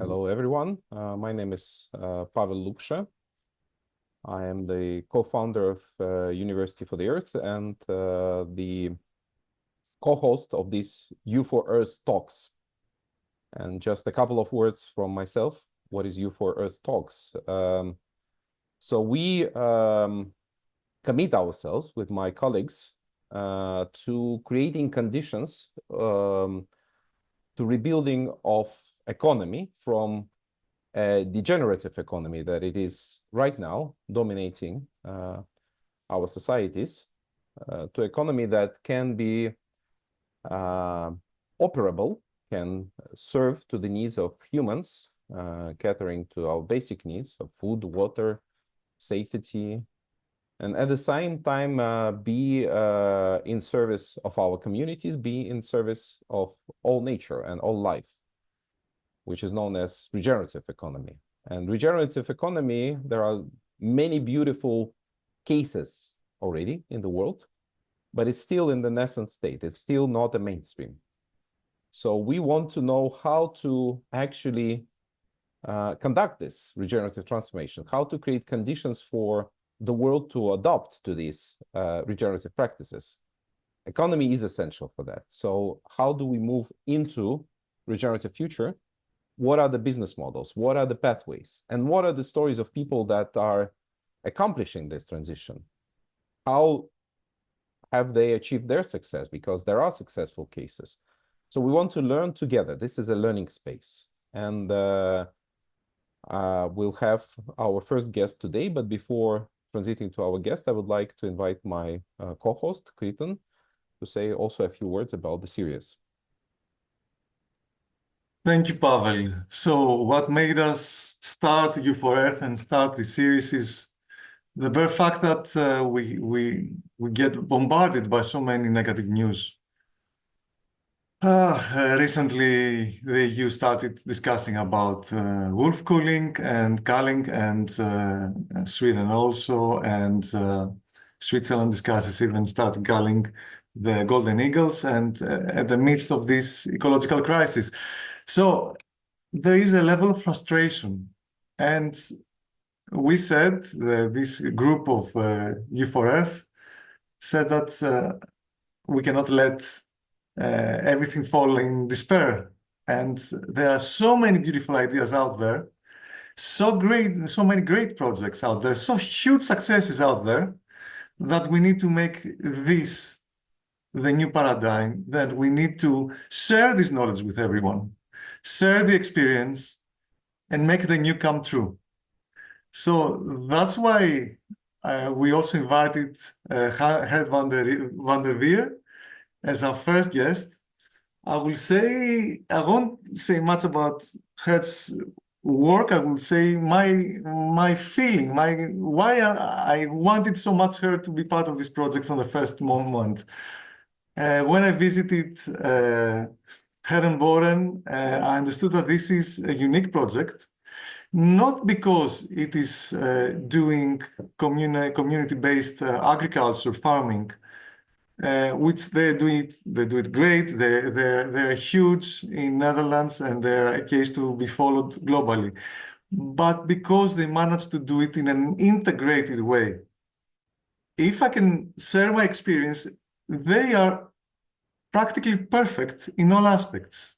Hello, everyone. My name is Pavel Lupsha. I am the co-founder of University for the Earth and the co-host of this U4Earth Talks. And just a couple of words from myself. What is U4Earth Talks? So we commit ourselves with my colleagues to creating conditions to rebuilding of economy from a degenerative economy that it is right now dominating our societies to economy that can be operable, can serve to the needs of humans, catering to our basic needs of food, water, safety, and at the same time be in service of our communities, be in service of all nature and all life, which is known as regenerative economy. And regenerative economy, there are many beautiful cases already in the world, but it's still in the nascent state. It's still not a mainstream. So we want to know how to actually conduct this regenerative transformation, how to create conditions for the world to adopt to these regenerative practices. Economy is essential for that. So how do we move into regenerative future? What are the business models? What are the pathways? And what are the stories of people that are accomplishing this transition? How have they achieved their success? Because there are successful cases. So we want to learn together. This is a learning space. And we'll have our first guest today. But before transiting to our guest, I would like to invite my co-host, Kriton, to say also a few words about the series. Thank you, Pavel. So what made us start U4Earth and start this series is the very fact that we get bombarded by so many negative news. Recently, the EU started discussing about wolf culling and culling, and Sweden also, and Switzerland discusses even started culling the golden eagles, and at the midst of this ecological crisis. So there is a level of frustration, and we said, this group of U4Earth said that we cannot let everything fall in despair. And there are so many beautiful ideas out there, so many great projects out there, so huge successes out there, that we need to make this the new paradigm, that we need to share this knowledge with everyone, share the experience, and make the new come true. So that's why we also invited Geert van der Veer as our first guest. I won't say much about Geert's work. I will say my feeling, why I wanted so much Geert to be part of this project from the first moment. When I visited Herenboeren, I understood that this is a unique project, not because it is doing community-based agriculture, farming, which they do it great. They're huge in Netherlands, and they're a case to be followed globally. But because they managed to do it in an integrated way. If I can share my experience, they are practically perfect in all aspects,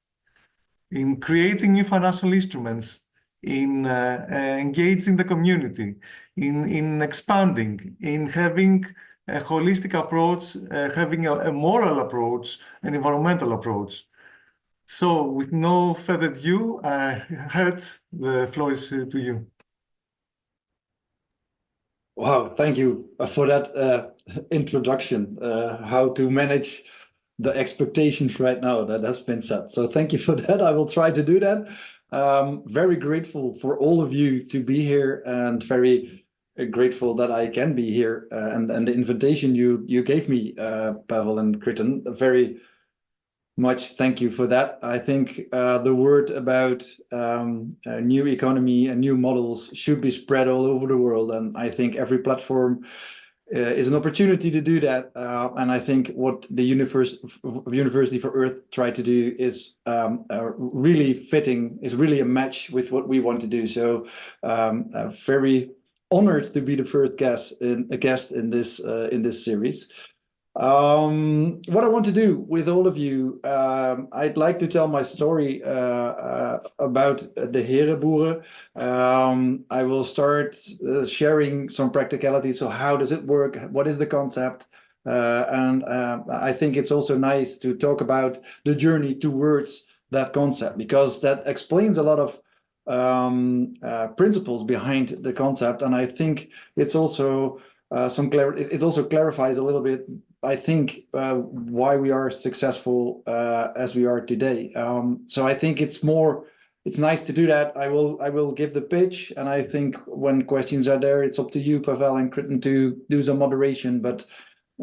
in creating new financial instruments, in engaging the community, in expanding, in having a holistic approach, having a moral approach, an environmental approach. So with no further ado, Geert, the floor is to you. Wow, thank you for that introduction, how to manage the expectations right now that has been set. So thank you for that. I will try to do that. Very grateful for all of you to be here, and very grateful that I can be here, and the invitation you gave me, Pavel and Kriton, very much thank you for that. I think the word about a new economy and new models should be spread all over the world, and I think every platform is an opportunity to do that. And I think what the University for Earth tried to do is really a match with what we want to do. So very honored to be the first guest in this series. What I want to do with all of you, I'd like to tell my story about the Herenboeren. I will start sharing some practicalities. So how does it work? What is the concept? And I think it's also nice to talk about the journey towards that concept, because that explains a lot of principles behind the concept. And I think it's also it also clarifies a little bit, I think, why we are successful as we are today. So I think it's nice to do that. I will give the pitch, and I think when questions are there, it's up to you, Pavel and Kritten, to do some moderation. But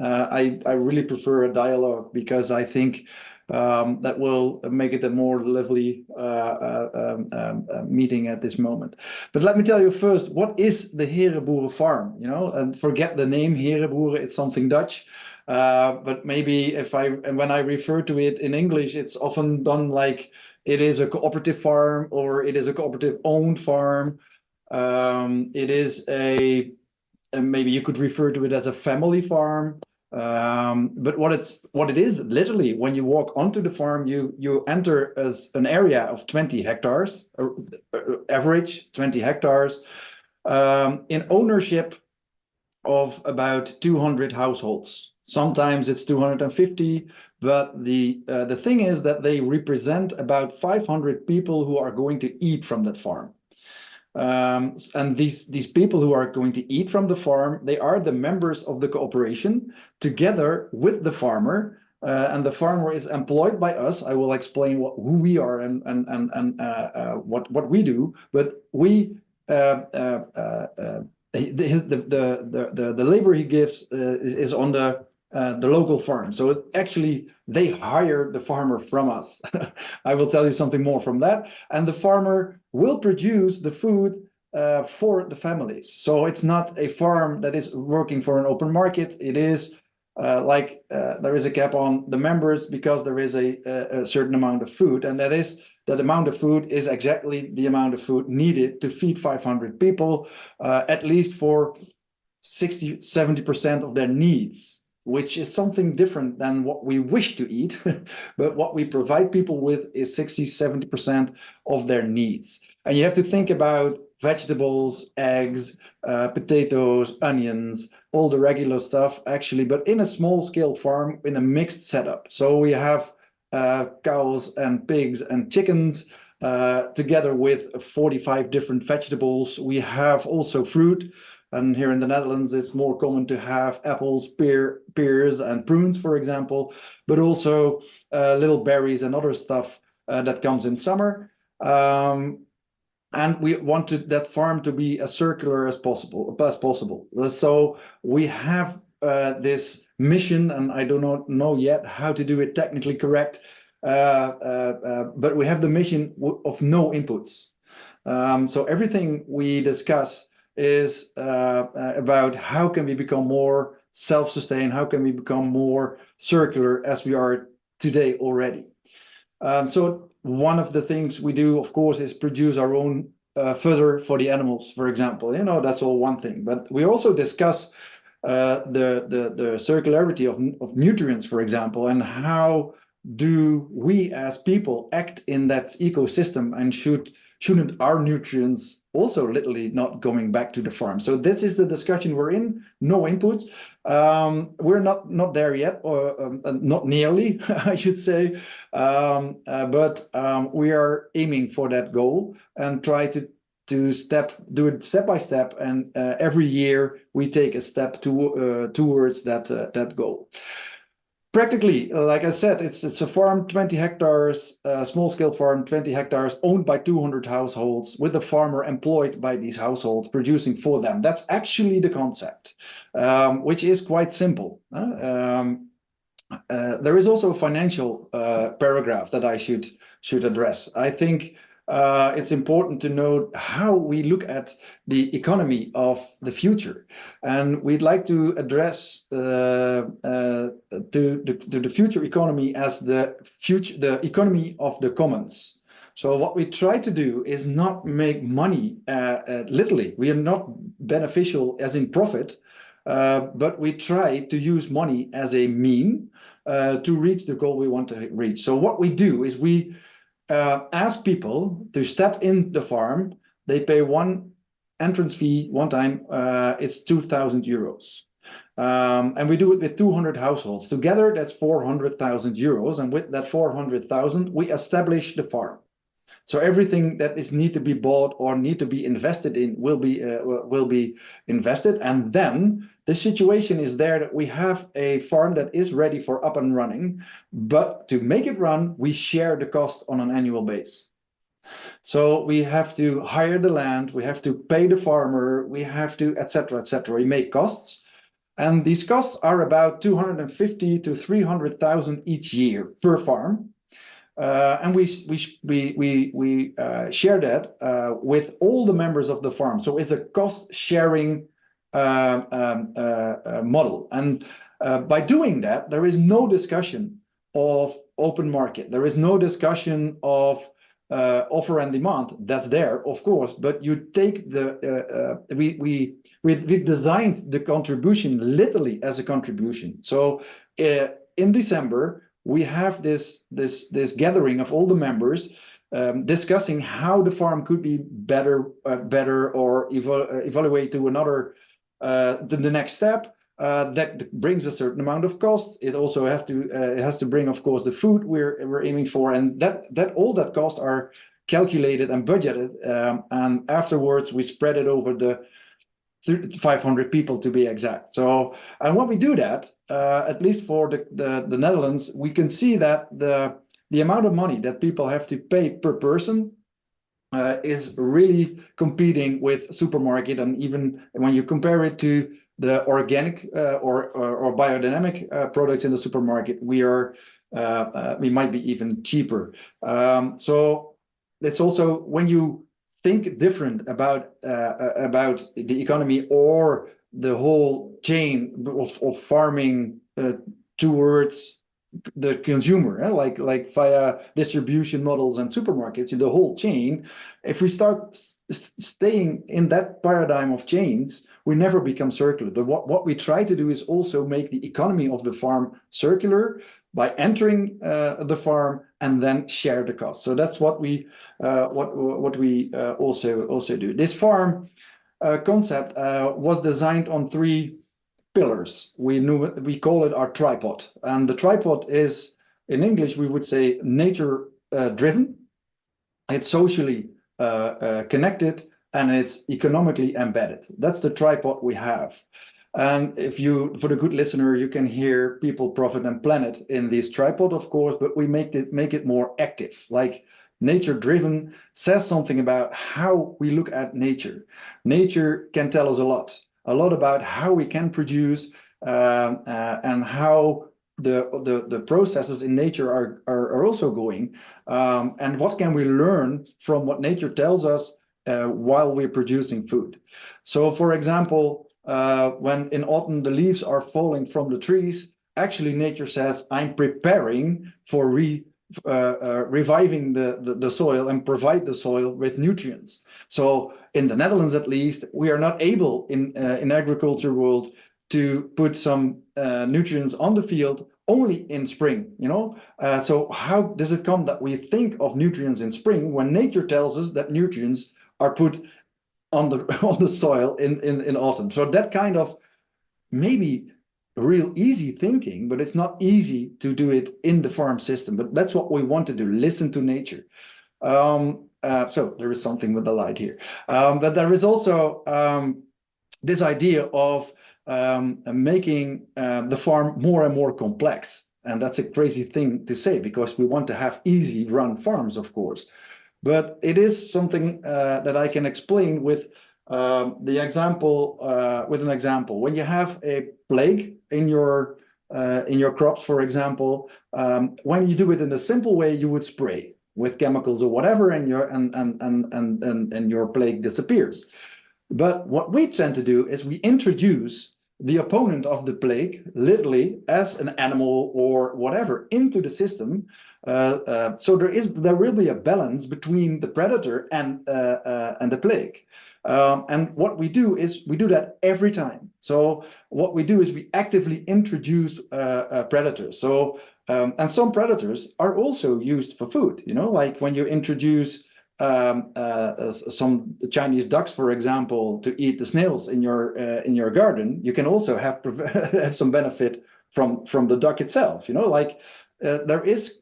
I really prefer a dialogue, because I think that will make it a more lively meeting at this moment. But let me tell you first, what is the Herenboeren farm? And forget the name Herenboeren, it's something Dutch. But maybe when I refer to it in English, it's often done like it is a cooperative farm, or it is a cooperative owned farm. It is maybe you could refer to it as a family farm. But what it is literally, when you walk onto the farm, you enter as an area of 20 hectares, average 20 hectares, in ownership of about 200 households. Sometimes it's 250, but the thing is that they represent about 500 people who are going to eat from that farm. And these people who are going to eat from the farm, they are the members of the cooperation together with the farmer, and the farmer is employed by us. I will explain who we are and what we do. But the labor he gives is on the local farm. So actually, they hire the farmer from us. I will tell you something more from that. And the farmer will produce the food for the families. So it's not a farm that is working for an open market. It is there is a cap on the members, because there is a certain amount of food, and that amount of food is exactly the amount of food needed to feed 500 people, at least for 60-70% of their needs, which is something different than what we wish to eat. But what we provide people with is 60-70% of their needs. And you have to think about vegetables, eggs, potatoes, onions, all the regular stuff, actually, but in a small scale farm, in a mixed setup. So we have cows and pigs and chickens, together with 45 different vegetables. We have also fruit. And here in the Netherlands, it's more common to have apples, pears, and prunes, for example, but also little berries and other stuff that comes in summer. And we wanted that farm to be as circular as possible. So we have this mission, and I do not know yet how to do it technically correct, but we have the mission of no inputs. So everything we discuss is about how can we become more self-sustained, how can we become more circular as we are today already. So one of the things we do, of course, is produce our own fodder for the animals, for example. That's all one thing. But we also discuss the circularity of nutrients, for example, and how do we as people act in that ecosystem, and shouldn't our nutrients also literally not going back to the farm? So this is the discussion we're in. No inputs. We're not there yet, or not nearly, I should say. But we are aiming for that goal and try to do it step by step. And every year we take a step towards that goal. Practically, like I said, it's a farm, 20 hectares, small-scale farm, 20 hectares, owned by 200 households, with a farmer employed by these households, producing for them. That's actually the concept, which is quite simple. There is also a financial paragraph that I should address. I think it's important to note how we look at the economy of the future. And we'd like to address the future economy as the economy of the commons. So what we try to do is not make money literally. We are not beneficial as in profit, but we try to use money as a mean to reach the goal we want to reach. So what we do is we ask people to step in the farm. They pay one entrance fee one time. It's 2,000 euros. And we do it with 200 households. Together, that's 400,000 euros. And with that 400,000, we establish the farm. So everything that is need to be bought or need to be invested in will be invested. And then the situation is there that we have a farm that is ready for up and running. But to make it run, we share the cost on an annual basis. So we have to hire the land, we have to pay the farmer, we have to, etc., etc. We make costs. And these costs are about 250 to 300,000 each year per farm. And we share that with all the members of the farm. So it's a cost sharing model. And by doing that, there is no discussion of open market. There is no discussion of offer and demand. That's there, of course, but you take the we designed the contribution literally as a contribution. So in December we have this gathering of all the members discussing how the farm could be better or evaluate to another the next step. That brings a certain amount of cost. It also has to bring, of course, the food we're aiming for, and that all that costs are calculated and budgeted, and afterwards we spread it over the 500 people to be exact. So, and when we do that, at least for the Netherlands, we can see that the amount of money that people have to pay per person is really competing with supermarket, and even when you compare it to the organic or biodynamic products in the supermarket, we might be even cheaper. So it's also when you think different about the economy or the whole chain of farming towards the consumer, like via distribution models and supermarkets, the whole chain. If we start staying in that paradigm of chains, we never become circular. But what we try to do is also make the economy of the farm circular by entering the farm and then share the cost. So that's what we also do. This farm concept was designed on three pillars. We call it our tripod, and the tripod is, in English we would say, nature driven. It's socially connected, and it's economically embedded. That's the tripod we have. And if you, for the good listener, you can hear people, profit, and planet in this tripod, of course, but we make it more active. Like nature driven says something about how we look at nature. Nature can tell us a lot about how we can produce and how the processes in nature are also going, and what can we learn from what nature tells us while we're producing food. So for example, when in autumn the leaves are falling from the trees, actually nature says, I'm preparing for reviving the soil and provide the soil with nutrients. So in the Netherlands, at least, we are not able in agriculture world to put some nutrients on the field only in spring, so how does it come that we think of nutrients in spring when nature tells us that nutrients are put on the soil in autumn? So that kind of maybe real easy thinking, but it's not easy to do it in the farm system. But that's what we want to do, listen to nature. So there is something with the light here. But there is also this idea of making the farm more and more complex. And that's a crazy thing to say because we want to have easy run farms, of course. But it is something that I can explain with an example. When you have a plague in your crops, for example, when you do it in a simple way, you would spray. with chemicals or whatever, and your plague disappears. But what we tend to do is we introduce the opponent of the plague, literally as an animal or whatever, into the system. So there will be a balance between the predator and the plague. And what we do is we do that every time. So what we do is we actively introduce predators. So and some predators are also used for food. You know, like when you introduce some Chinese ducks, for example, to eat the snails in your garden, you can also have some benefit from the duck itself. You know, like there is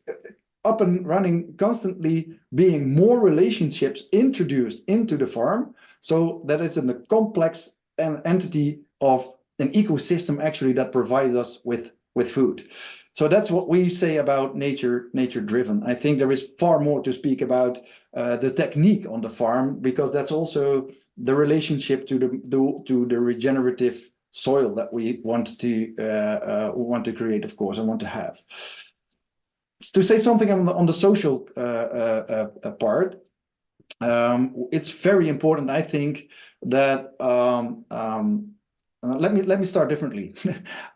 up and running constantly being more relationships introduced into the farm, so that is in a complex entity of an ecosystem actually that provides us with food. So that's what we say about nature driven. I think there is far more to speak about the technique on the farm, because that's also the relationship to the regenerative soil that we want to create, of course, and want to have. To say something on the social part, it's very important, I think, that let me start differently.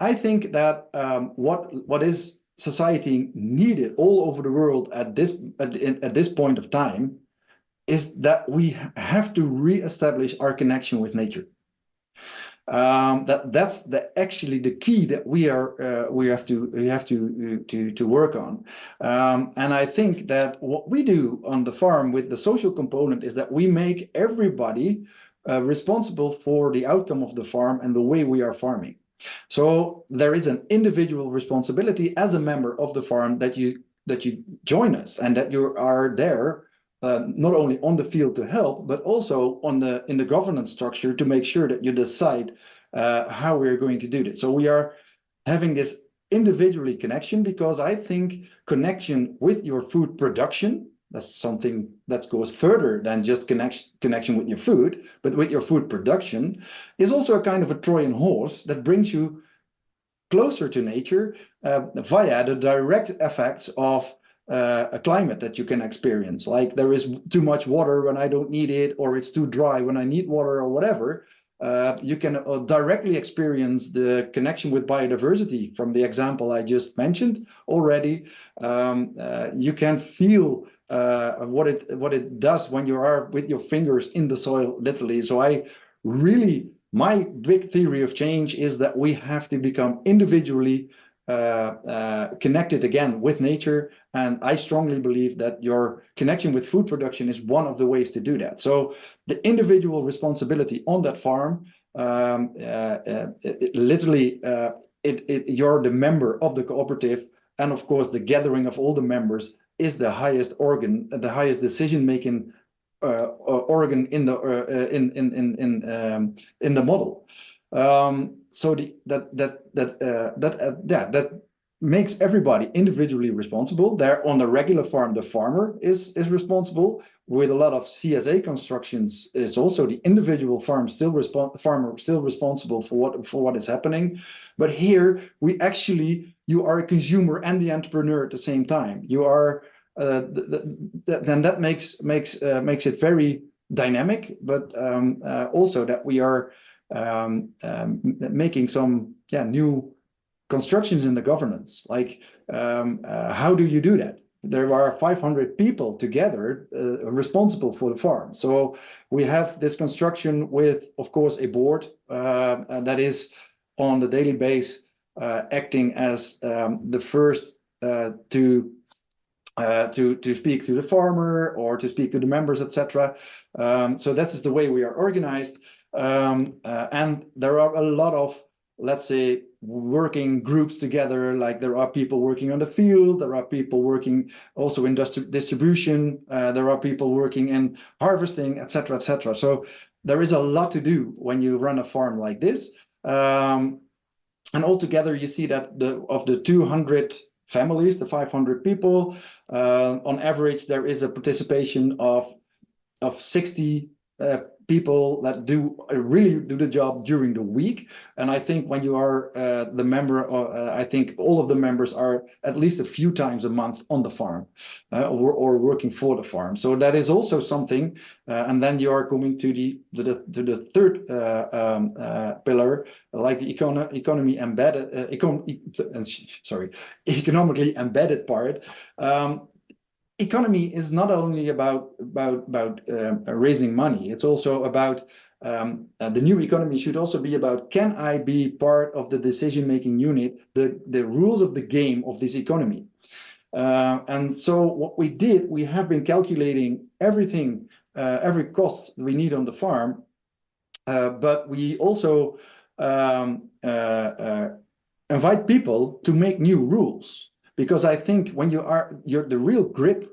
I think that what is society needed all over the world at this point of time is that we have to reestablish our connection with nature. That's actually the key that we have to work on. And I think that what we do on the farm with the social component is that we make everybody responsible for the outcome of the farm and the way we are farming. So there is an individual responsibility as a member of the farm that you join us, and that you are there not only on the field to help, but also in the governance structure to make sure that you decide how we're going to do this. So we are having this individually connection, because I think connection with your food production, that's something that goes further than just connection with your food, but with your food production, is also a kind of a Trojan horse that brings you closer to nature via the direct effects of a climate that you can experience. Like there is too much water when I don't need it, or it's too dry when I need water, or whatever. You can directly experience the connection with biodiversity from the example I just mentioned already. You can feel what it does when you are with your fingers in the soil, literally. So my big theory of change is that we have to become individually connected again with nature, and I strongly believe that your connection with food production is one of the ways to do that. So the individual responsibility on that farm, you're the member of the cooperative, and of course the gathering of all the members is the highest organ, the highest decision-making organ in the model. So that makes everybody individually responsible. There on the regular farm, the farmer is responsible. With a lot of CSA constructions, it's also the individual farmer still responsible for what is happening. But here you are a consumer and the entrepreneur at the same time. You are then that makes it very dynamic, but also that we are making some new constructions in the governance. Like how do you do that? There are 500 people together responsible for the farm. So we have this construction with, of course, a board that is on the daily basis acting as the first to speak to the farmer or to speak to the members, etc. So that is the way we are organized. And there are a lot of, let's say, working groups together. Like there are people working on the field, there are people working also in distribution, there are people working in harvesting, etc., etc. So there is a lot to do when you run a farm like this. And altogether, you see that of the 200 families, the 500 people, on average, there is a participation of 60 people that really do the job during the week. And I think when you are the member, I think all of the members are at least a few times a month on the farm or working for the farm. So that is also something. And then you are coming to the third pillar, like the economically embedded part. Economy is not only about raising money. It's also about the new economy should also be about, can I be part of the decision-making unit, the rules of the game of this economy? And so what we did, we have been calculating everything, every cost we need on the farm, but we also invite people to make new rules. Because I think when the real grip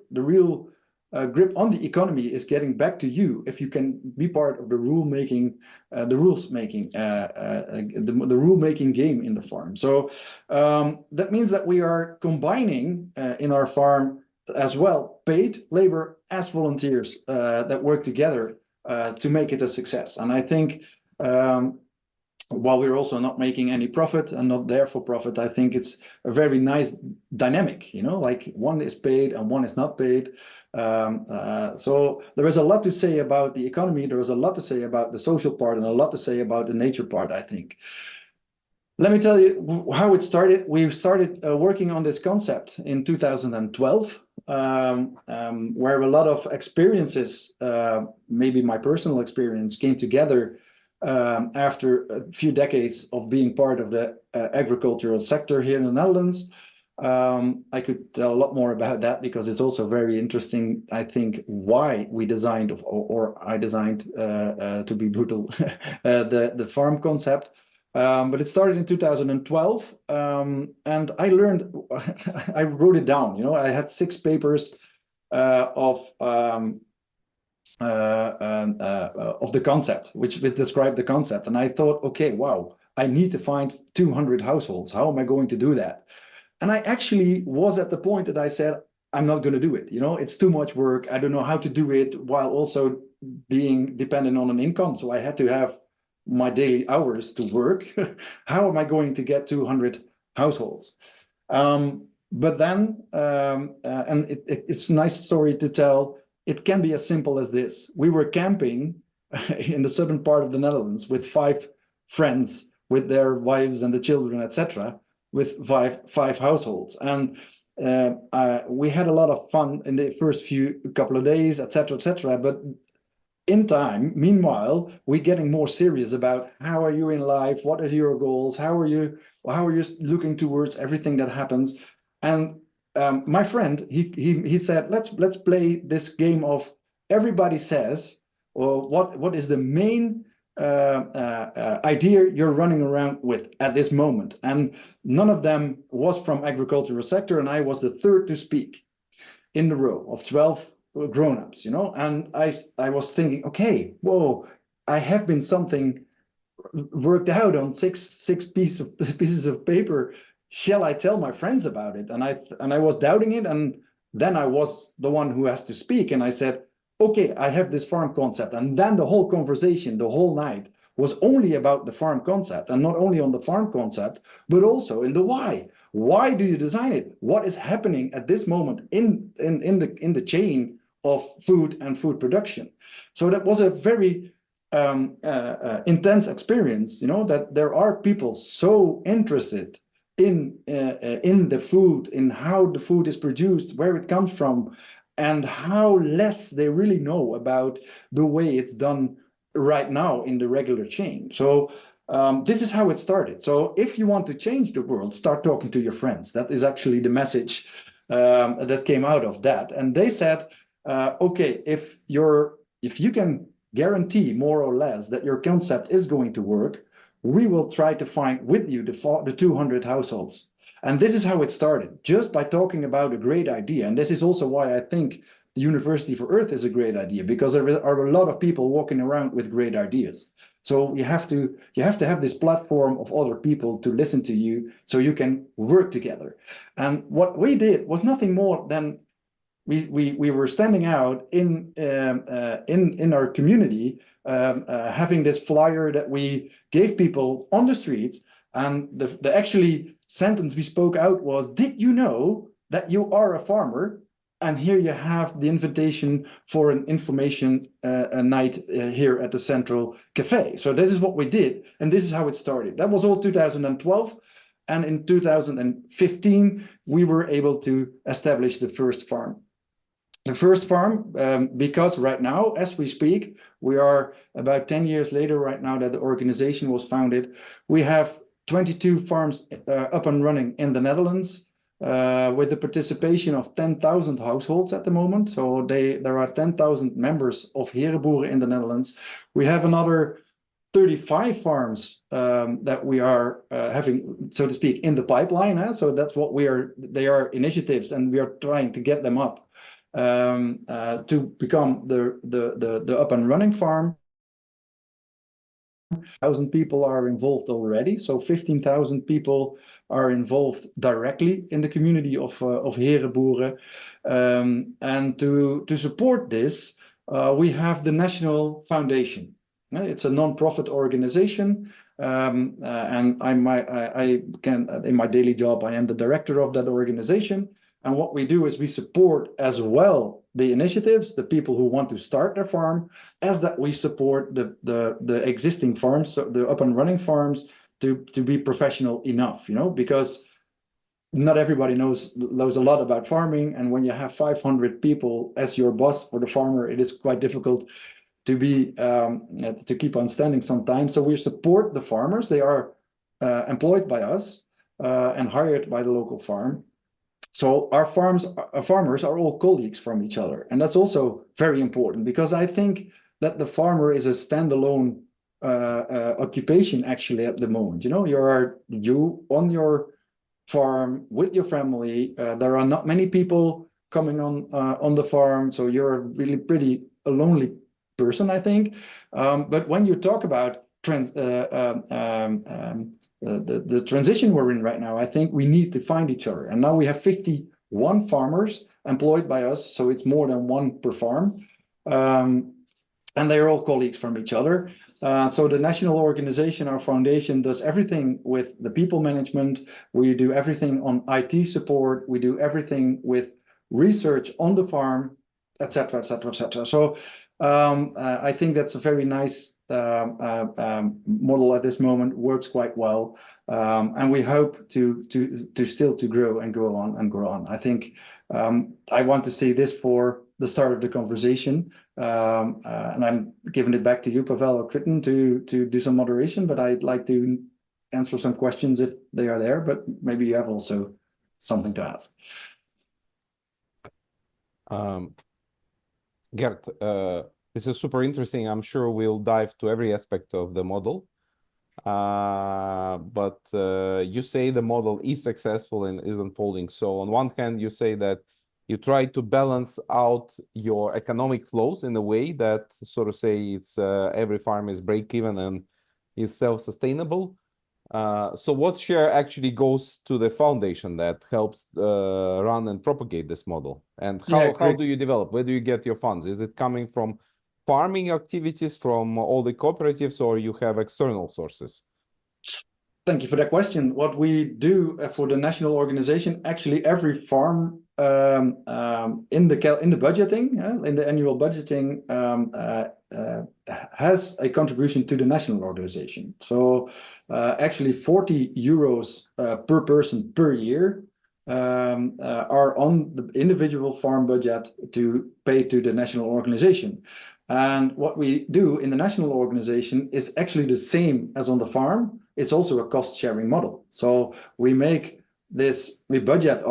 on the economy is getting back to you if you can be part of the rule making game in the farm. So that means that we are combining in our farm as well paid labor as volunteers that work together to make it a success. And I think while we're also not making any profit and not there for profit, I think it's a very nice dynamic, like one is paid and one is not paid. So there is a lot to say about the economy. There is a lot to say about the social part and a lot to say about the nature part, I think. Let me tell you how it started. We started working on this concept in 2012, where a lot of experiences, maybe my personal experience, came together after a few decades of being part of the agricultural sector here in the Netherlands. I could tell a lot more about that because it's also very interesting, I think, why we designed, or I designed, to be brutal, the farm concept. But it started in 2012, and I learned, I wrote it down, I had 6 papers of the concept, which described the concept. And I thought, okay, wow, I need to find 200 households. How am I going to do that? And I actually was at the point that I said, I'm not going to do it. It's too much work. I don't know how to do it while also being dependent on an income. So I had to have my daily hours to work. How am I going to get 200 households? But then, and it's a nice story to tell. It can be as simple as this. We were camping in the southern part of the Netherlands with 5 friends, with their wives and the children, etc., with five households. And we had a lot of fun in the first couple of days, etc., etc. But in time, meanwhile, we're getting more serious about how are you in life, what are your goals, how are you looking towards everything that happens. And my friend, he said, let's play this game of everybody says, well, what is the main idea you're running around with at this moment? And none of them was from agricultural sector, and I was the third to speak in the row of 12 grown-ups, and I was thinking, okay, whoa, I have been something worked out on six pieces of paper. Shall I tell my friends about it? And I was doubting it, and then I was the one who has to speak, and I said, okay, I have this farm concept. And then the whole conversation, the whole night, was only about the farm concept, and not only on the farm concept, but also in the why. Why do you design it? What is happening at this moment in the chain of food and food production? So that was a very intense experience, that there are people so interested in the food, in how the food is produced, where it comes from, and how less they really know about the way it's done right now in the regular chain. So this is how it started. So if you want to change the world, start talking to your friends. That is actually the message that came out of that. And they said, okay, if you can guarantee more or less that your concept is going to work, we will try to find with you the 200 households. And this is how it started, just by talking about a great idea. And this is also why I think the University for Earth is a great idea, because there are a lot of people walking around with great ideas. So you have to have this platform of other people to listen to you, so you can work together. And what we did was nothing more than we were standing out in our community, having this flyer that we gave people on the streets, and the actually sentence we spoke out was, "Did you know that you are a farmer?" And here you have the invitation for an information night here at the Central Cafe. So this is what we did, and this is how it started. That was all 2012. And in 2015, we were able to establish the first farm. The first farm, because right now, as we speak, we are about 10 years later right now that the organization was founded. We have 22 farms up and running in the Netherlands, with the participation of 10,000 households at the moment. So there are 10,000 members of Herenboeren in the Netherlands. We have another 35 farms that we are having, so to speak, in the pipeline. So that's what they are initiatives, and we are trying to get them up to become the up and running farm. 1,000 people are involved already, so 15,000 people are involved directly in the community of Herenboeren. And to support this, we have the National Foundation. It's a non-profit organization, and I can, in my daily job, I am the director of that organization. And what we do is we support as well the initiatives, the people who want to start their farm, as that we support the existing farms, so the up and running farms, to be professional enough, because not everybody knows a lot about farming. And when you have 500 people as your boss for the farmer, it is quite difficult to be to keep on standing sometimes. So we support the farmers. They are employed by us and hired by the local farm. So our farmers are all colleagues from each other, and that's also very important, because I think that the farmer is a standalone occupation actually at the moment. You on your farm with your family. There are not many people coming on the farm, so you're really pretty a lonely person, I think. But when you talk about the transition we're in right now, I think we need to find each other. And now we have 51 farmers employed by us, so it's more than one per farm. And they're all colleagues from each other. So the national organization, our foundation, does everything with the people management. We do everything on IT support. We do everything with research on the farm, etc., etc., etc. So I think that's a very nice model at this moment, works quite well, and we hope to still to grow and grow on and grow on. I think I want to see this for the start of the conversation, and I'm giving it back to you, Pavel or Kritten, to do some moderation, but I'd like to answer some questions if they are there, but maybe you have also something to ask. Geert, this is super interesting. I'm sure we'll dive to every aspect of the model. But you say the model is successful and is unfolding. So on one hand, you say that you try to balance out your economic flows in a way that sort of say it's every farm is break even and is self-sustainable. So what share actually goes to the foundation that helps run and propagate this model? And how do you develop? Where do you get your funds? Is it coming from farming activities from all the cooperatives, or you have external sources? Thank you for that question. What we do for the national organization, actually every farm in the budgeting, in the annual budgeting, has a contribution to the national organization. So actually 40 euros per person per year are on the individual farm budget to pay to the national organization. And what we do in the national organization is actually the same as on the farm. It's also a cost-sharing model. So we make this, we budget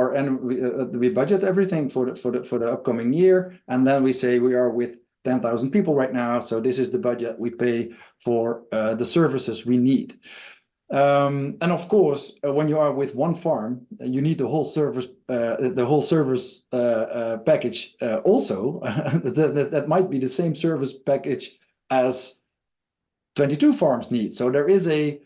we budget everything for the upcoming year, and then we say we are with 10,000 people right now, so this is the budget we pay for the services we need. And of course, when you are with one farm, you need the whole service package also. that might be the same service package as 22 farms need. So there is a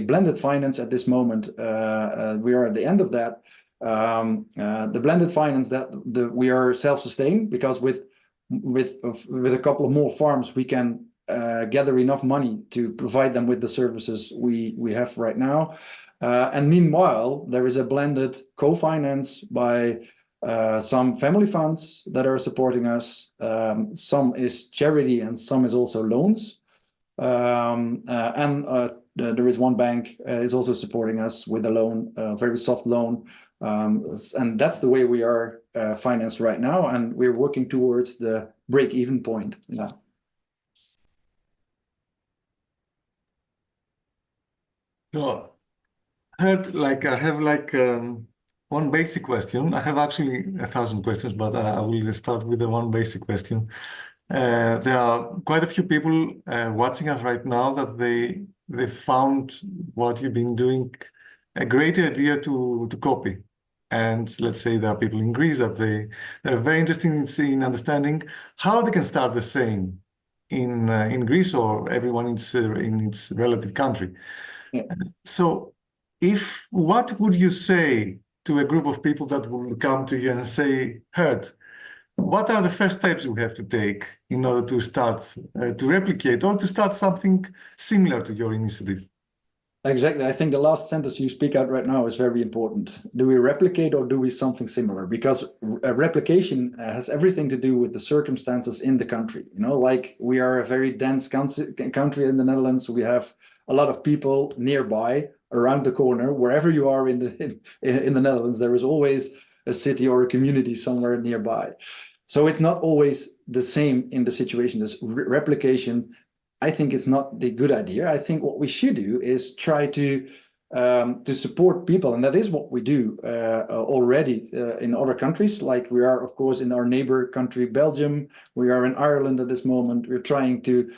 blended finance at this moment. We are at the end of that. The blended finance we are self-sustained because with a couple of more farms we can gather enough money to provide them with the services we have right now. And meanwhile, there is a blended co-finance by some family funds that are supporting us. Some is charity and some is also loans. There is one bank is also supporting us with a loan, a very soft loan. And that's the way we are financed right now. And we're working towards the break-even point. Yeah. So I have one basic question. I have actually 1,000 questions, but I will start with the one basic question. There are quite a few people watching us right now that they found what you've been doing a great idea to copy. And let's say there are people in Greece that they're very interested in understanding how they can start the same in Greece or everyone in its relative country. Yeah. So what would you say to a group of people that will come to you and say, Geert, what are the first steps we have to take in order to start to replicate or to start something similar to your initiative? Exactly. I think the last sentence you speak out right now is very important. Do we replicate or do we something similar? Because replication has everything to do with the circumstances in the country. You know, like we are a very dense country in the Netherlands. We have a lot of people nearby, around the corner. Wherever you are in the Netherlands, there is always a city or a community somewhere nearby. So it's not always the same in the situation. This replication, I think, it's not the good idea. I think what we should do is try to support people, and that is what we do already in other countries. Like we are, of course, in our neighbor country, Belgium. We are in Ireland at this moment. We're trying to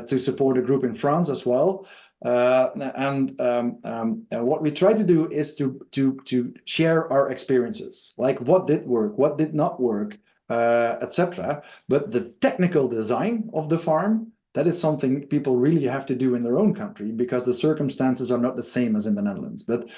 support a group in France as well. What we try to do is to share our experiences, like what did work, what did not work, etc. But the technical design of the farm, that is something people really have to do in their own country because the circumstances are not the same as in the Netherlands. But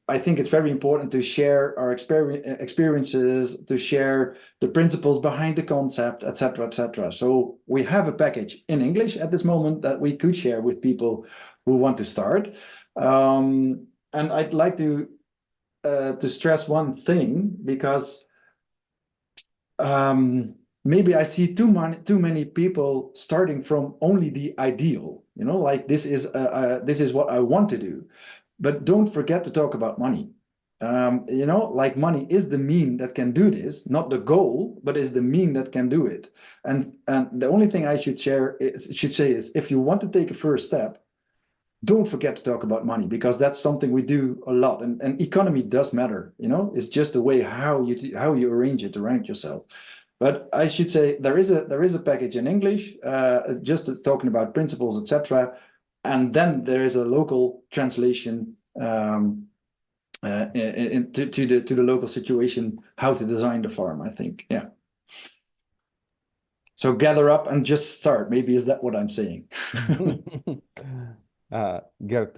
I think it's very important to share our experiences, to share the principles behind the concept, etc., etc. So we have a package in English at this moment that we could share with people who want to start. And I'd like to stress one thing because maybe I see too many people starting from only the ideal, you know, like this is what I want to do, but don't forget to talk about money. You know, like money is the mean that can do this, not the goal, but is the mean that can do it. And the only thing I should say is if you want to take a first step, don't forget to talk about money because that's something we do a lot. And economy does matter, you know, it's just the way how you arrange it around yourself. But I should say there is a package in English, just talking about principles, etc. And then there is a local translation to the local situation, how to design the farm, I think. Yeah. So gather up and just start. Maybe is that what I'm saying? Geert,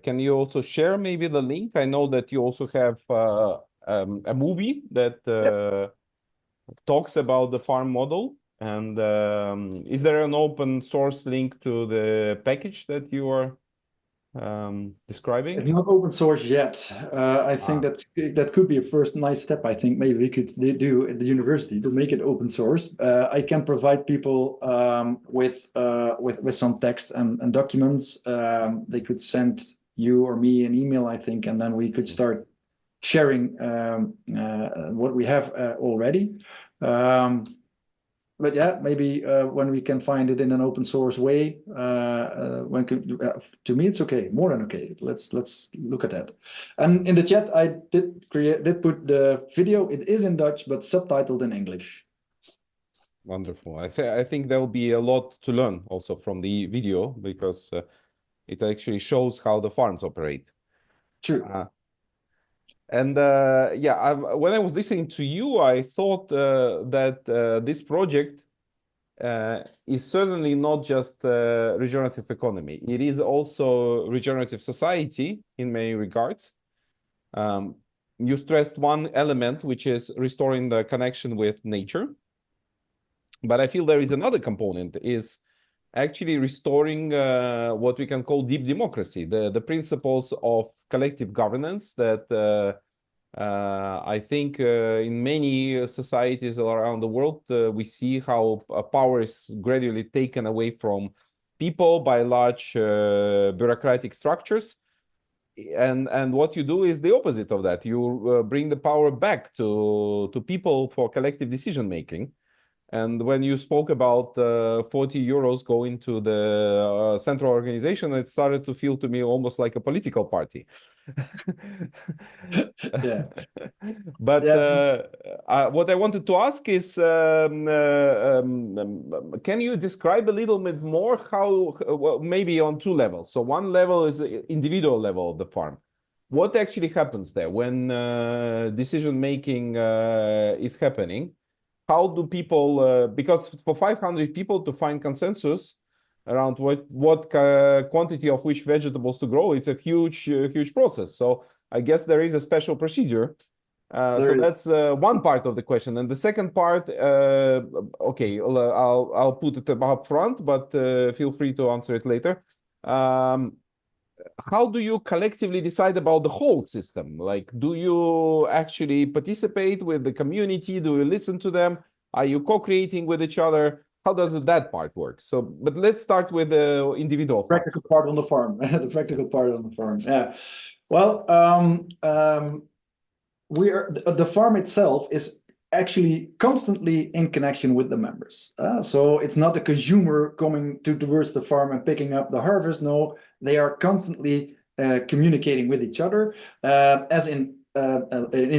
can you also share maybe the link? I know that you also have a movie that Yep. talks about the farm model. And is there an open source link to the package that you are describing? It's not open source yet. I think that could be a first nice step. I think maybe we could do at the university to make it open source. I can provide people with some text and documents. They could send you or me an email, I think, and then we could start sharing what we have already. But yeah, maybe when we can find it in an open source way, to me it's okay, more than okay. Let's look at that. And in the chat, I did put the video. It is in Dutch, but subtitled in English. Wonderful. I think there will be a lot to learn also from the video because it actually shows how the farms operate. True. Yeah, when I was listening to you, I thought that this project is certainly not just regenerative economy. It is also regenerative society in many regards. you stressed one element, which is restoring the connection with nature. But I feel there is another component, is actually restoring what we can call deep democracy, the principles of collective governance that I think in many societies around the world, we see how power is gradually taken away from people by large bureaucratic structures. And what you do is the opposite of that. You bring the power back to people for collective decision making. And when you spoke about 40 euros going to the central organization, it started to feel to me almost like a political party. Yeah. But Yeah. what I wanted to ask is, can you describe a little bit more how, well, maybe on two levels. So one level is the individual level of the farm. What actually happens there when decision making is happening? How do people, because for 500 people to find consensus around what quantity of which vegetables to grow, it's a huge process. So I guess there is a special procedure. So that's one part of the question. And the second part, okay, I'll put it up front, but feel free to answer it later. How do you collectively decide about the whole system? Like, do you actually participate with the community? Do you listen to them? Are you co-creating with each other? How does that part work? So, but let's start with the individual practical part on the farm. The practical part on the farm. Yeah. Well, the farm itself is actually constantly in connection with the members. So it's not the consumer coming towards the farm and picking up the harvest. No, they are constantly communicating with each other, as in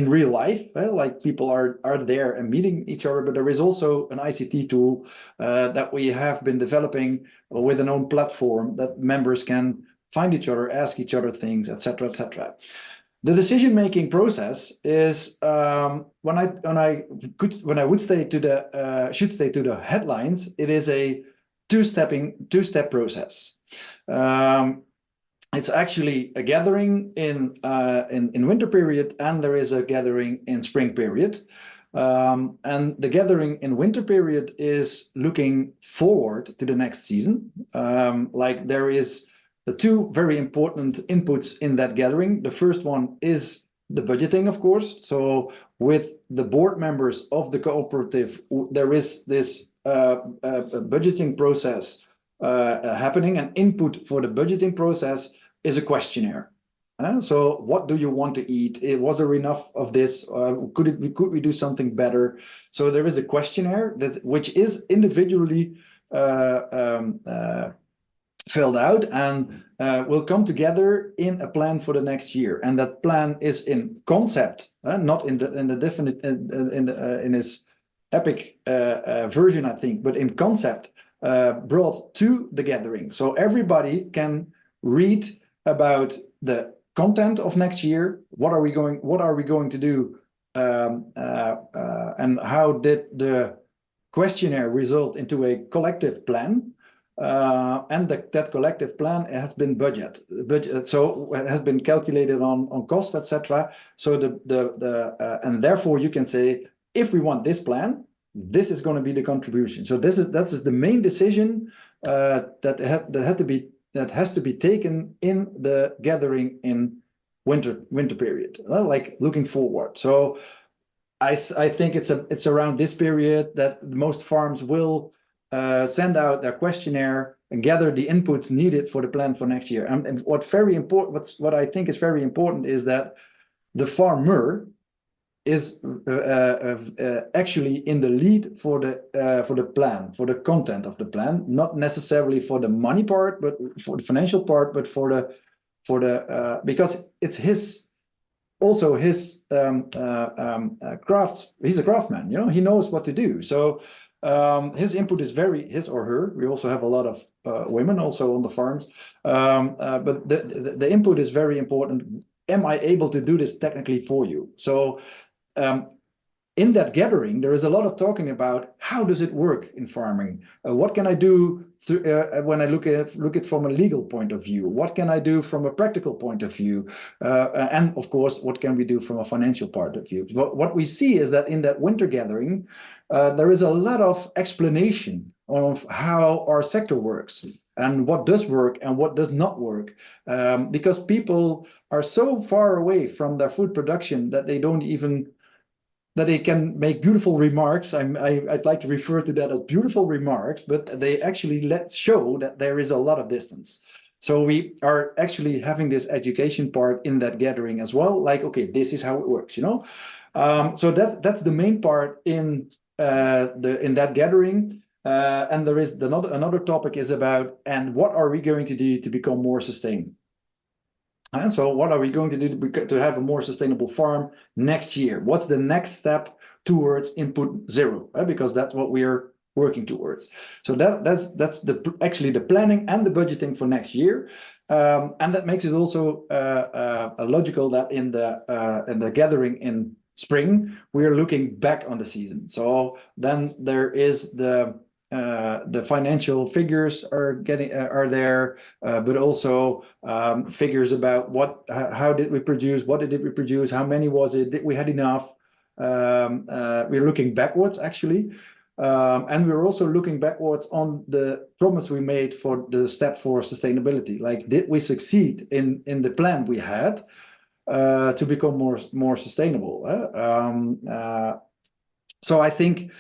real life, like people are there and meeting each other. But there is also an ICT tool that we have been developing with an own platform that members can find each other, ask each other things, etc., etc. The decision-making process is when I would stay to the should stay to the headlines. It is a two-step process. It's actually a gathering in winter period, and there is a gathering in spring period. And the gathering in winter period is looking forward to the next season. Like there is the two very important inputs in that gathering. The first one is the budgeting, of course. So with the board members of the cooperative, there is this budgeting process happening. And input for the budgeting process is a questionnaire. So what do you want to eat? Was there enough of this? Could we do something better? So there is a questionnaire which is individually filled out and will come together in a plan for the next year. And that plan is in concept, not in the definite in its epic version, I think, but in concept brought to the gathering. So everybody can read about the content of next year. What are we going to do? And how did the questionnaire result into a collective plan? And that collective plan has been so it has been calculated on cost, etc. So and therefore you can say, if we want this plan, this is going to be the contribution. So that is the main decision that has to be taken in the gathering in winter period, like looking forward. So I think it's around this period that most farms will send out their questionnaire and gather the inputs needed for the plan for next year. And what I think is very important is that the farmer is actually in the lead for the plan, for the content of the plan, not necessarily for the money part, but for the financial part, but for the because it's his craft. He's a craftsman, he knows what to do. So his input is his or her. We also have a lot of women also on the farms, but the input is very important. Am I able to do this technically for you? So in that gathering, there is a lot of talking about how does it work in farming? What can I do when I look at from a legal point of view? What can I do from a practical point of view? And of course, what can we do from a financial point of view? But what we see is that in that winter gathering, there is a lot of explanation of how our sector works and what does work and what does not work, because people are so far away from their food production that they don't even that they can make beautiful remarks. I'd like to refer to that as beautiful remarks, but they actually show that there is a lot of distance. So we are actually having this education part in that gathering as well. Like, okay, this is how it works, you know. So that's the main part in that gathering. And there is another topic is about, and what are we going to do to become more sustainable? And so what are we going to do to have a more sustainable farm next year? What's the next step towards input zero? Because that's what we are working towards. So that's actually the planning and the budgeting for next year. And that makes it also logical that in the gathering in spring, we are looking back on the season. So then there is the financial figures are there, but also figures about how did we produce, what did we produce, how many was it, did we had enough? We're looking backwards actually, and we're also looking backwards on the promise we made for the step for sustainability. Like, did we succeed in the plan we had to become more sustainable? So I think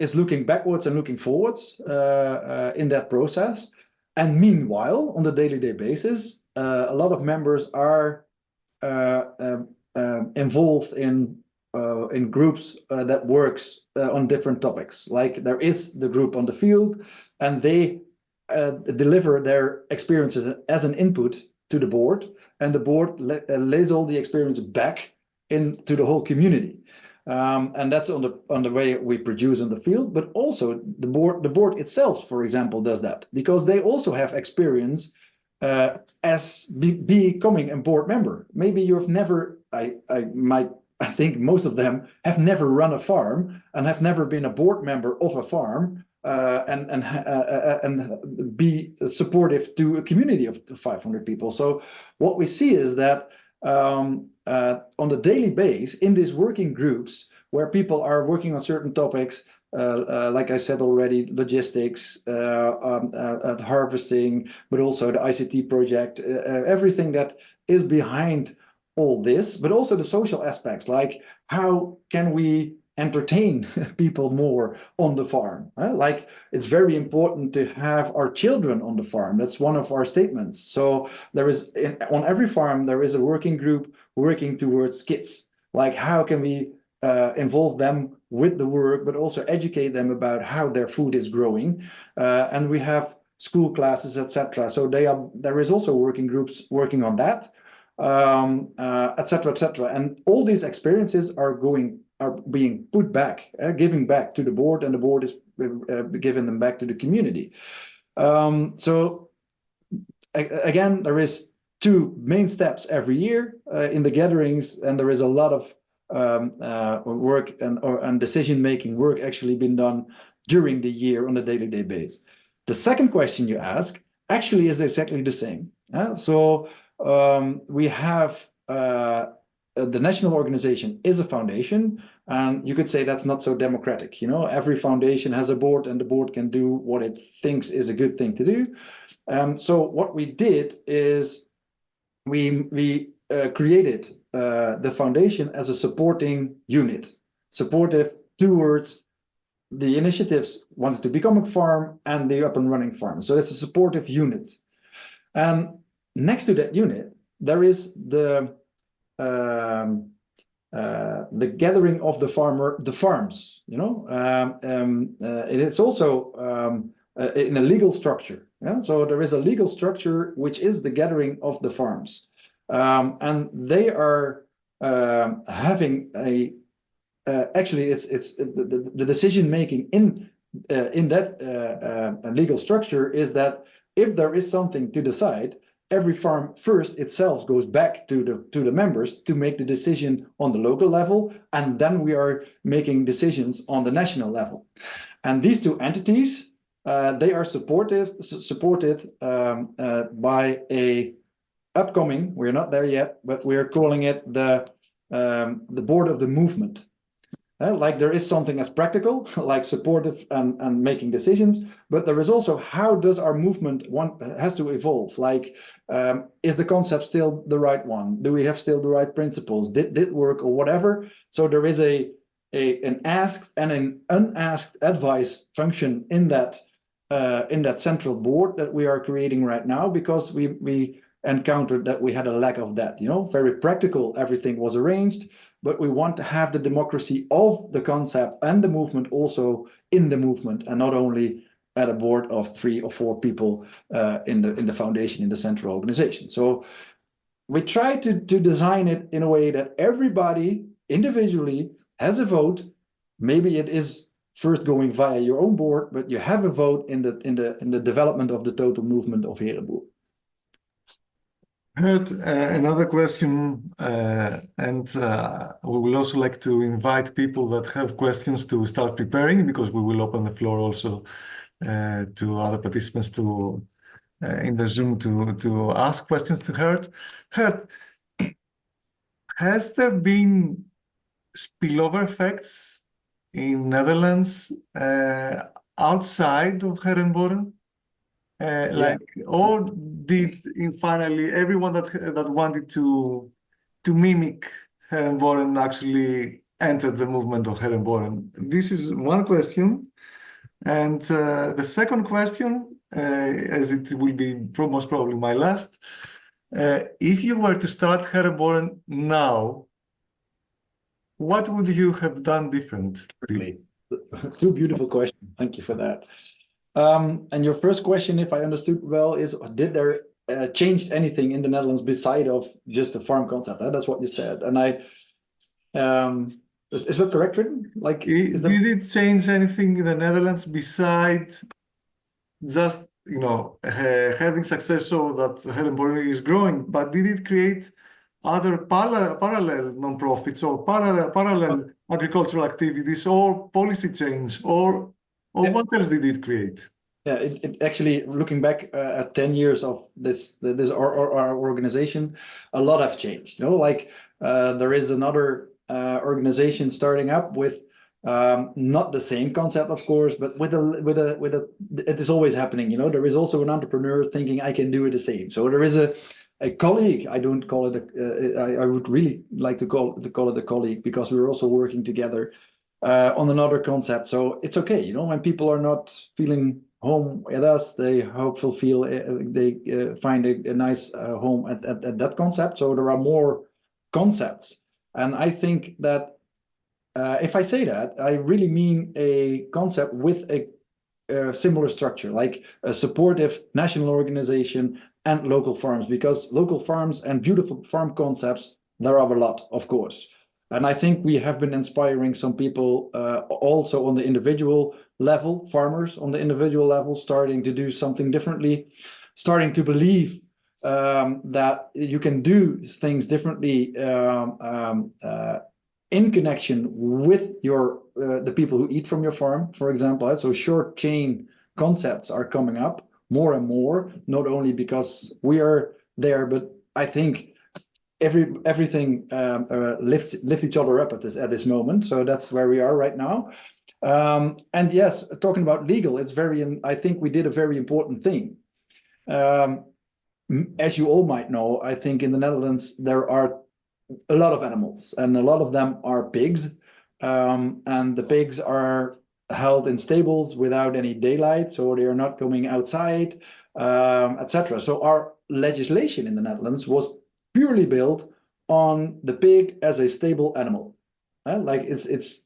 is looking backwards and looking forwards in that process. And meanwhile, on the day-to-day basis, a lot of members are involved in groups that works on different topics. Like, there is the group on the field, and they deliver their experiences as an input to the board, and the board lays all the experience back into the whole community. And that's on the way we produce in the field, but also the board itself, for example, does that because they also have experience as becoming a board member. Maybe you have never, I think most of them have never run a farm and have never been a board member of a farm and be supportive to a community of 500 people. So what we see is that on the daily basis in these working groups where people are working on certain topics, like I said already, logistics, harvesting, but also the ICT project, everything that is behind all this, but also the social aspects, like how can we entertain people more on the farm? Like, it's very important to have our children on the farm. That's one of our statements. So there is on every farm there is a working group working towards kids. Like, how can we involve them with the work, but also educate them about how their food is growing? And we have school classes, etc. So there is also working groups working on that, etc., etc. And all these experiences are being put back, giving back to the board, and the board is giving them back to the community. So again, there is two main steps every year in the gatherings, and there is a lot of work and decision-making work actually been done during the year on a day-to-day basis. The second question you ask actually is exactly the same. So we have the national organization is a foundation, and you could say that's not so democratic. You know, every foundation has a board, and the board can do what it thinks is a good thing to do. So what we did is we created the foundation as a supporting unit, supportive towards the initiatives wanted to become a farm and the up and running farm. So it's a supportive unit. And next to that unit, there is the gathering of the farms, you know. It's also in a legal structure. Yeah? So there is a legal structure which is the gathering of the farms, and they are having a actually it's the decision making in that legal structure is that if there is something to decide, every farm first itself goes back to the members to make the decision on the local level, and then we are making decisions on the national level. And these two entities, they are supported by a upcoming, we're not there yet, but we are calling it the board of the movement. Like there is something as practical, like supportive and making decisions, but there is also how does our movement has to evolve? Like, is the concept still the right one? Do we have still the right principles? Did it work or whatever? So there is an asked and an unasked advice function in that central board that we are creating right now, because we encountered that we had a lack of that. Very practical, everything was arranged, but we want to have the democracy of the concept and the movement also in the movement, and not only at a board of 3 or 4 people in the foundation, in the central organization. So we try to design it in a way that everybody individually has a vote. Maybe it is first going via your own board, but you have a vote in the development of the total movement of Herenboeren. Heard another question, and we will also like to invite people that have questions to start preparing, because we will open the floor also to other participants in the Zoom to ask questions to Geert. Geert, has there been spillover effects in Netherlands outside of Herenboeren? Or did finally everyone that wanted to mimic Herenboeren actually entered the movement of Herenboeren? This is one question. And the second question, as it will be most probably my last, if you were to start Herenboeren now, what would you have done differently? 2 beautiful questions. Thank you for that. And your first question, if I understood well, is did there changed anything in the Netherlands beside of just the farm concept? That's what you said. And is that correct, Ridden? Like, did it change anything in the Netherlands beside just having success so that Herenboeren is growing? But did it create other parallel non-profits or parallel agricultural activities or policy change or what else did it create? Yeah, it actually, looking back at 10 years of this our organization, a lot have changed. Like there is another organization starting up with not the same concept, of course, but with a it is always happening. There is also an entrepreneur thinking I can do it the same. So there is a colleague. I don't call it I would really like to call it a colleague, because we're also working together on another concept. So it's okay, when people are not feeling home at us, they hopefully feel they find a nice home at that concept. So there are more concepts, and I think that if I say that, I really mean a concept with a similar structure, like a supportive national organization and local farms, because local farms and beautiful farm concepts, there are a lot, of course. And I think we have been inspiring some people also on the individual level, farmers on the individual level, starting to do something differently, starting to believe that you can do things differently in connection with the people who eat from your farm, for example. So short chain concepts are coming up more and more, not only because we are there, but I think everything lifts each other up at this moment. So that's where we are right now. And yes, talking about legal, I think we did a very important thing. As you all might know, I think in the Netherlands there are a lot of animals, and a lot of them are pigs, and the pigs are held in stables without any daylight, so they are not coming outside, etc. So our legislation in the Netherlands was purely built on the pig as a stable animal. Like its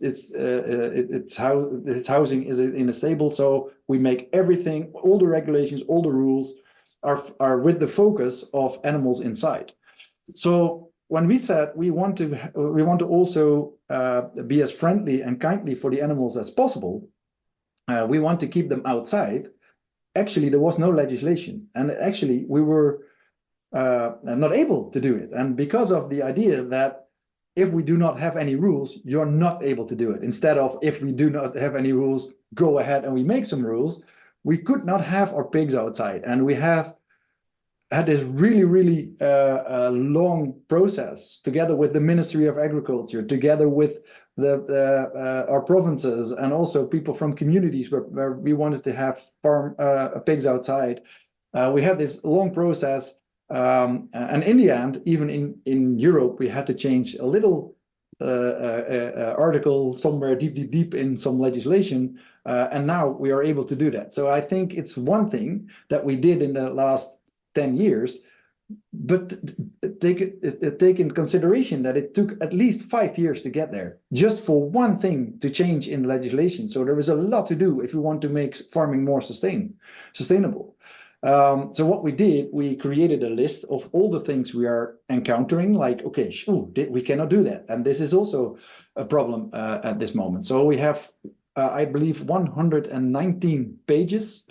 housing is in a stable, so we make everything, all the regulations, all the rules are with the focus of animals inside. So when we said we want to also be as friendly and kindly for the animals as possible, we want to keep them outside. Actually, there was no legislation, and actually we were not able to do it. And because of the idea that if we do not have any rules, you're not able to do it. Instead of if we do not have any rules, go ahead and we make some rules, we could not have our pigs outside. And we have had this really long process together with the Ministry of Agriculture, together with our provinces, and also people from communities where we wanted to have pigs outside. We had this long process, and in the end, even in Europe, we had to change a little article somewhere deep in some legislation, and now we are able to do that. So I think it's one thing that we did in the last 10 years, but take into consideration that it took at least 5 years to get there, just for one thing to change in legislation. So there is a lot to do if we want to make farming more sustainable. So what we did, we created a list of all the things we are encountering, like, okay, we cannot do that. And this is also a problem at this moment. So we have, I believe, 119 pages,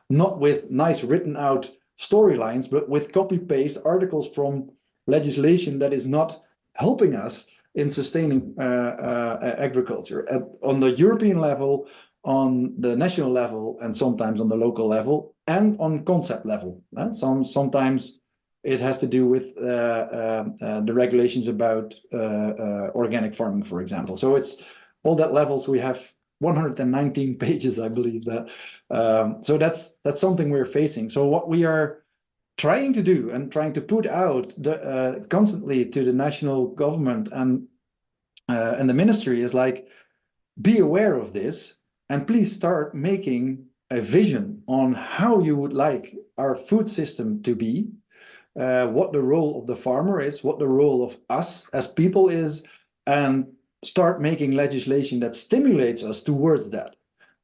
not with nice written out storylines, but with copy-paste articles from legislation that is not helping us in sustaining agriculture on the European level, on the national level, and sometimes on the local level, and on concept level. Sometimes it has to do with the regulations about organic farming, for example. So it's all that levels. We have 119 pages, I believe that. So that's something we're facing. So what we are trying to do and trying to put out constantly to the national government and the ministry is like, be aware of this, and please start making a vision on how you would like our food system to be, what the role of the farmer is, what the role of us as people is, and start making legislation that stimulates us towards that.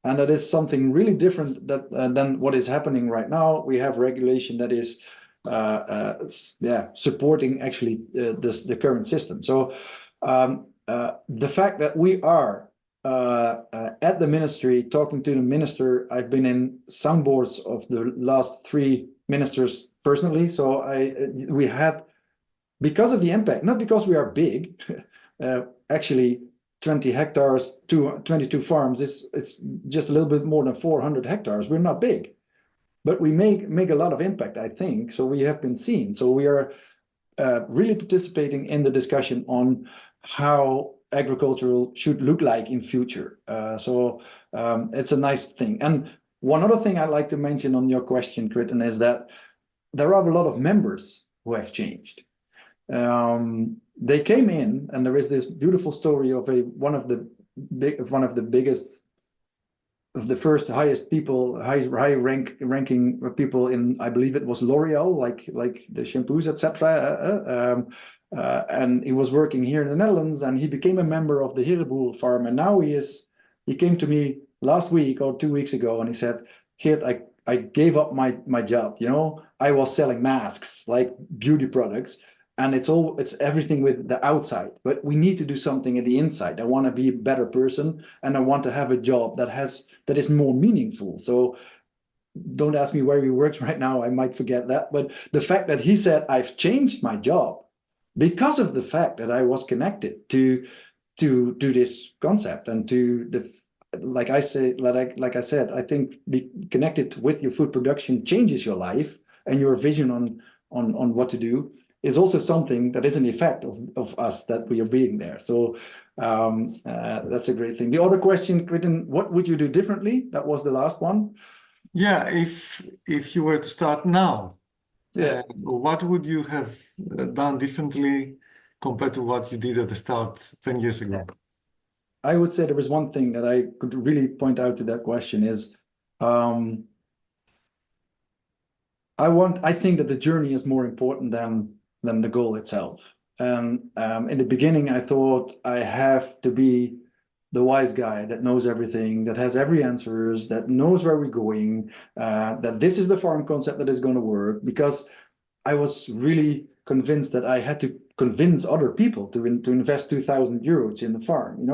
And that is something really different than what is happening right now. We have regulation that is supporting actually the current system. So the fact that we are at the ministry talking to the minister, I've been in soundboards of the last 3 ministers personally. So we had, because of the impact, not because we are big, actually 20 hectares, 22 farms, it's just a little bit more than 400 hectares. We're not big, but we make a lot of impact, I think. So we have been seen. So we are really participating in the discussion on how agricultural should look like in future. So it's a nice thing. And one other thing I'd like to mention on your question, Kritten, is that there are a lot of members who have changed. They came in, and there is this beautiful story of one of the biggest, of the first highest people, ranking people in, I believe it was L'Oreal, like the shampoos, etc. And he was working here in the Netherlands, and he became a member of the Herenboeren farm, and now he came to me last week or 2 weeks ago, and he said, Geert, I gave up my job. I was selling masks, like beauty products, and it's everything with the outside, but we need to do something at the inside. I want to be a better person, and I want to have a job that is more meaningful. So don't ask me where he works right now. I might forget that. But the fact that he said, I've changed my job because of the fact that I was connected to this concept and to the, like I said, I think be connected with your food production changes your life, and your vision on what to do is also something that is an effect of us, that we are being there. So that's a great thing. The other question, Kritten, what would you do differently? That was the last one. Yeah, if you were to start now, what would you have done differently compared to what you did at the start 10 years ago? I would say there was one thing that I could really point out to that question is, I think that the journey is more important than the goal itself. And in the beginning, I thought I have to be the wise guy that knows everything, that has every answers, that knows where we're going, that this is the farm concept that is going to work, because I was really convinced that I had to convince other people to invest 2,000 euros in the farm.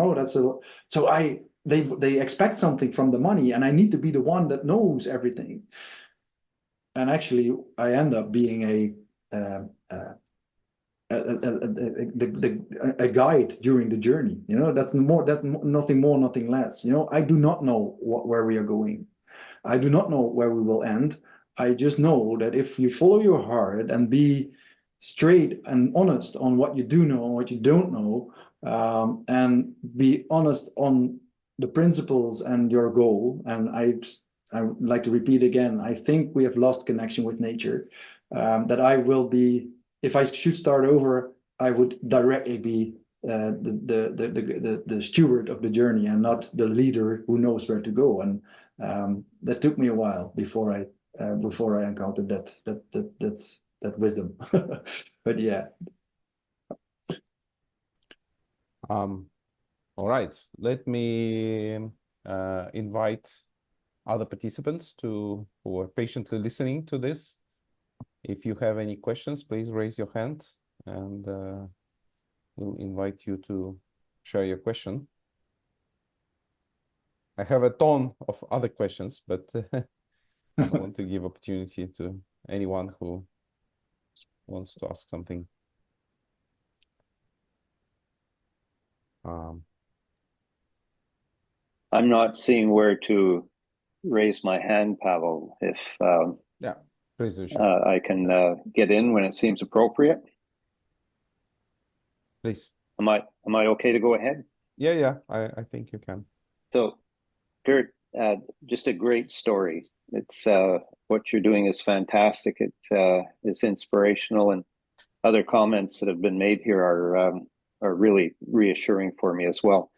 They expect something from the money, and I need to be the one that knows everything. And actually, I end up being a guide during the journey. You know, that's nothing more, nothing less. You know, I do not know where we are going. I do not know where we will end. I just know that if you follow your heart and be straight and honest on what you do know and what you don't know, and be honest on the principles and your goal. And I would like to repeat again, I think we have lost connection with nature. That I will be, if I should start over, I would directly be the steward of the journey and not the leader who knows where to go. And that took me a while before I encountered that wisdom. But yeah. All right, let me invite other participants who are patiently listening to this. If you have any questions, please raise your hand and we'll invite you to share your question. I have a ton of other questions, but I want to give opportunity to anyone who wants to ask something. I'm not seeing where to raise my hand, Pavel. If yeah, please do. I can get in when it seems appropriate. Please. Am I okay to go ahead? Yeah, I think you can. So, Geert, just a great story. It's what you're doing is fantastic. It is inspirational, and other comments that have been made here are really reassuring for me as well.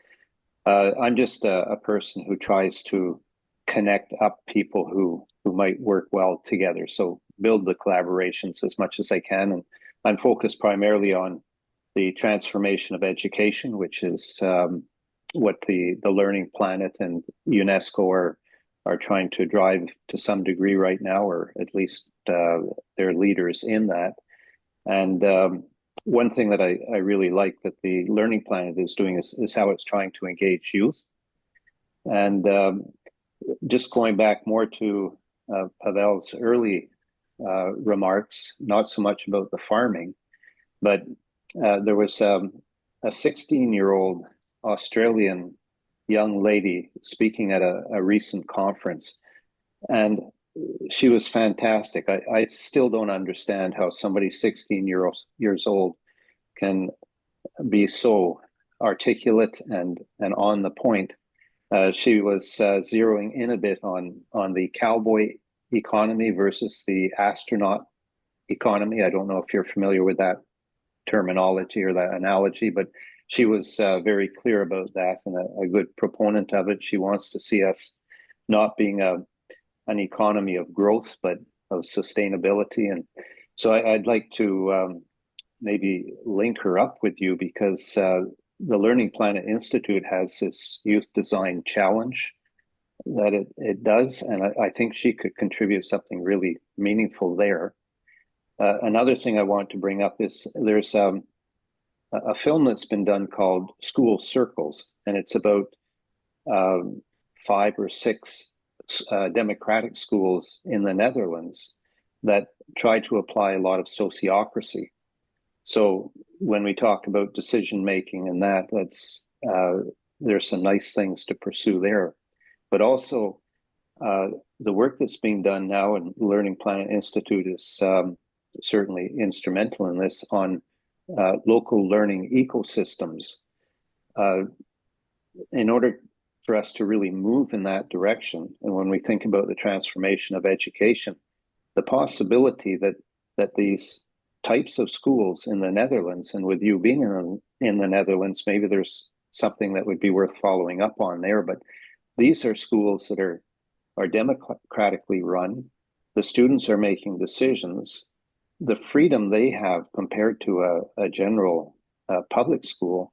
I'm just a person who tries to connect up people who might work well together. So build the collaborations as much as I can. And I'm focused primarily on the transformation of education, which is what the Learning Planet and UNESCO are trying to drive to some degree right now, or at least they're leaders in that. And one thing that I really like that the Learning Planet is doing is how it's trying to engage youth. And just going back more to Pavel's early remarks, not so much about the farming, but there was a 16-year-old Australian young lady speaking at a recent conference, and she was fantastic. I still don't understand how somebody 16 years old can be so articulate and on the point. She was zeroing in a bit on the cowboy economy versus the astronaut economy. I don't know if you're familiar with that terminology or that analogy, but she was very clear about that and a good proponent of it. She wants to see us not being an economy of growth, but of sustainability. And so I'd like to maybe link her up with you, because the Learning Planet Institute has this youth design challenge that it does, and I think she could contribute something really meaningful there. Another thing I want to bring up is there's a film that's been done called School Circles, and it's about 5 or 6 democratic schools in the Netherlands that try to apply a lot of sociocracy. So when we talk about decision making and that's there's some nice things to pursue there, but also the work that's being done now, and Learning Planet Institute is certainly instrumental in this, on local learning ecosystems. In order for us to really move in that direction, and when we think about the transformation of education, the possibility that these types of schools in the Netherlands, and with you being in the Netherlands, maybe there's something that would be worth following up on there, but these are schools that are democratically run. The students are making decisions. The freedom they have compared to a general public school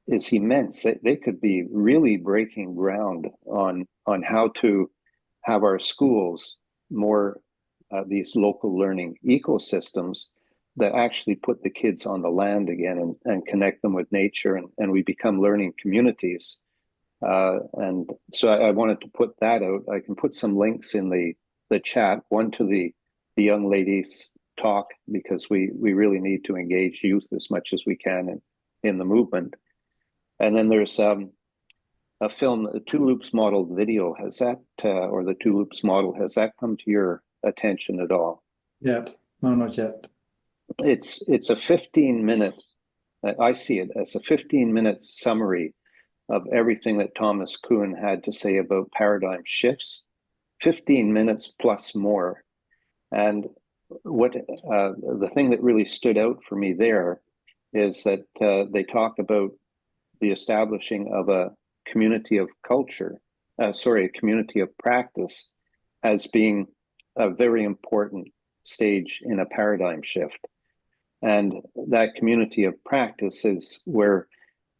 is immense. They could be really breaking ground on how to have our schools more these local learning ecosystems that actually put the kids on the land again and connect them with nature, and we become learning communities. And so I wanted to put that out. I can put some links in the chat, one to the young lady's talk, because we really need to engage youth as much as we can in the movement. And then there's a film, a Two Loops model video. Has that, or the Two Loops model, has that come to your attention at all? Yet? No, not yet. It's a 15-minute, I see it as a 15-minute summary of everything that Thomas Kuhn had to say about paradigm shifts, 15 minutes plus more. And what the thing that really stood out for me there is that they talk about the establishing of a community of culture, a community of practice, as being a very important stage in a paradigm shift. And that community of practice is where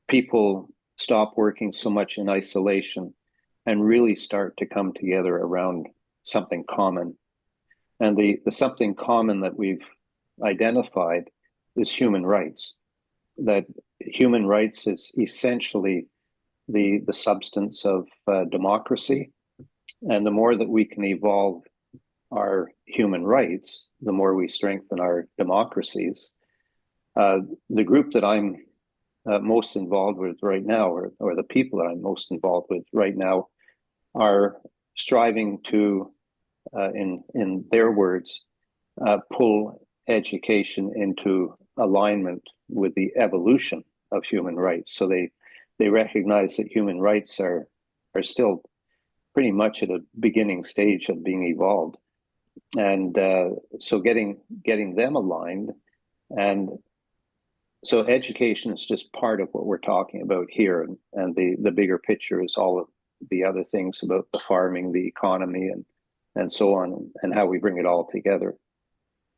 people stop working so much in isolation and really start to come together around something common. And the something common that we've identified is human rights. That human rights is essentially the substance of democracy. And the more that we can evolve our human rights, the more we strengthen our democracies. The group that I'm most involved with right now, or the people that I'm most involved with right now, are striving to, in their words, pull education into alignment with the evolution of human rights. So they recognize that human rights are still pretty much at a beginning stage of being evolved. And so getting them aligned, and so education is just part of what we're talking about here, and the bigger picture is all of the other things about the farming, the economy, and so on, and how we bring it all together.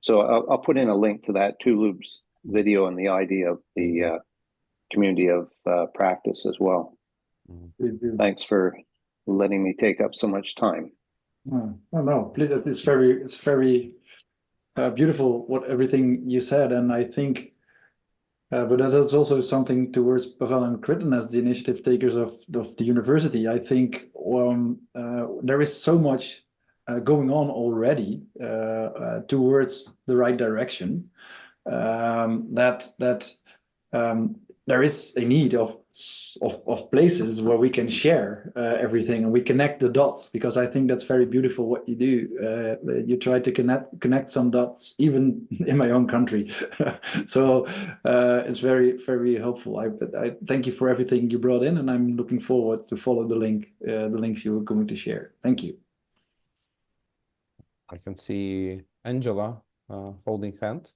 So I'll put in a link to that Two Loops video and the idea of the community of practice as well. Mm-hmm. Thanks for letting me take up so much time. No, please. It's very beautiful what everything you said, and I think, but that is also something towards Pavel and Kritten as the initiative takers of the university. I think there is so much going on already towards the right direction, that there is a need of places where we can share everything and we connect the dots, because I think that's very beautiful what you do. You try to connect some dots, even in my own country. So it's very, very helpful. I thank you for everything you brought in, and I'm looking forward to follow the links you were going to share. Thank you. I can see Angela holding hand.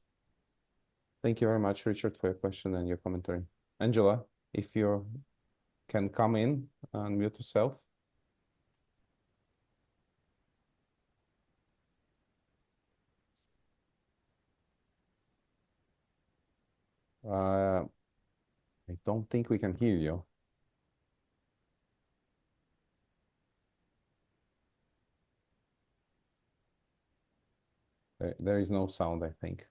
Thank you very much, Richard, for your question and your commentary. Angela, if you can come in, unmute yourself. I don't think we can hear you. There is no sound, I think.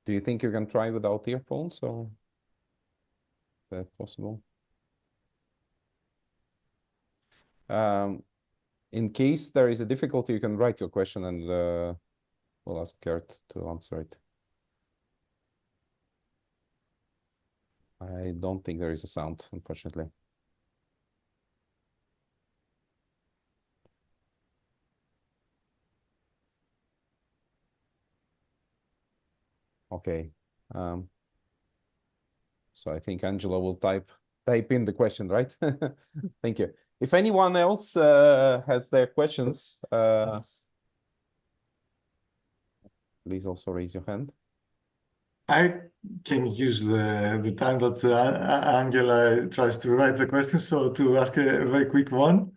Do you think you can try without earphones, or is that possible? In case there is a difficulty, you can write your question, and we'll ask Geert to answer it. I don't think there is a sound, unfortunately. Okay. So I think Angela will type in the question, right? Thank you. If anyone else has their questions, please also raise your hand. I can use the time that Angela tries to write the question, so to ask a very quick one.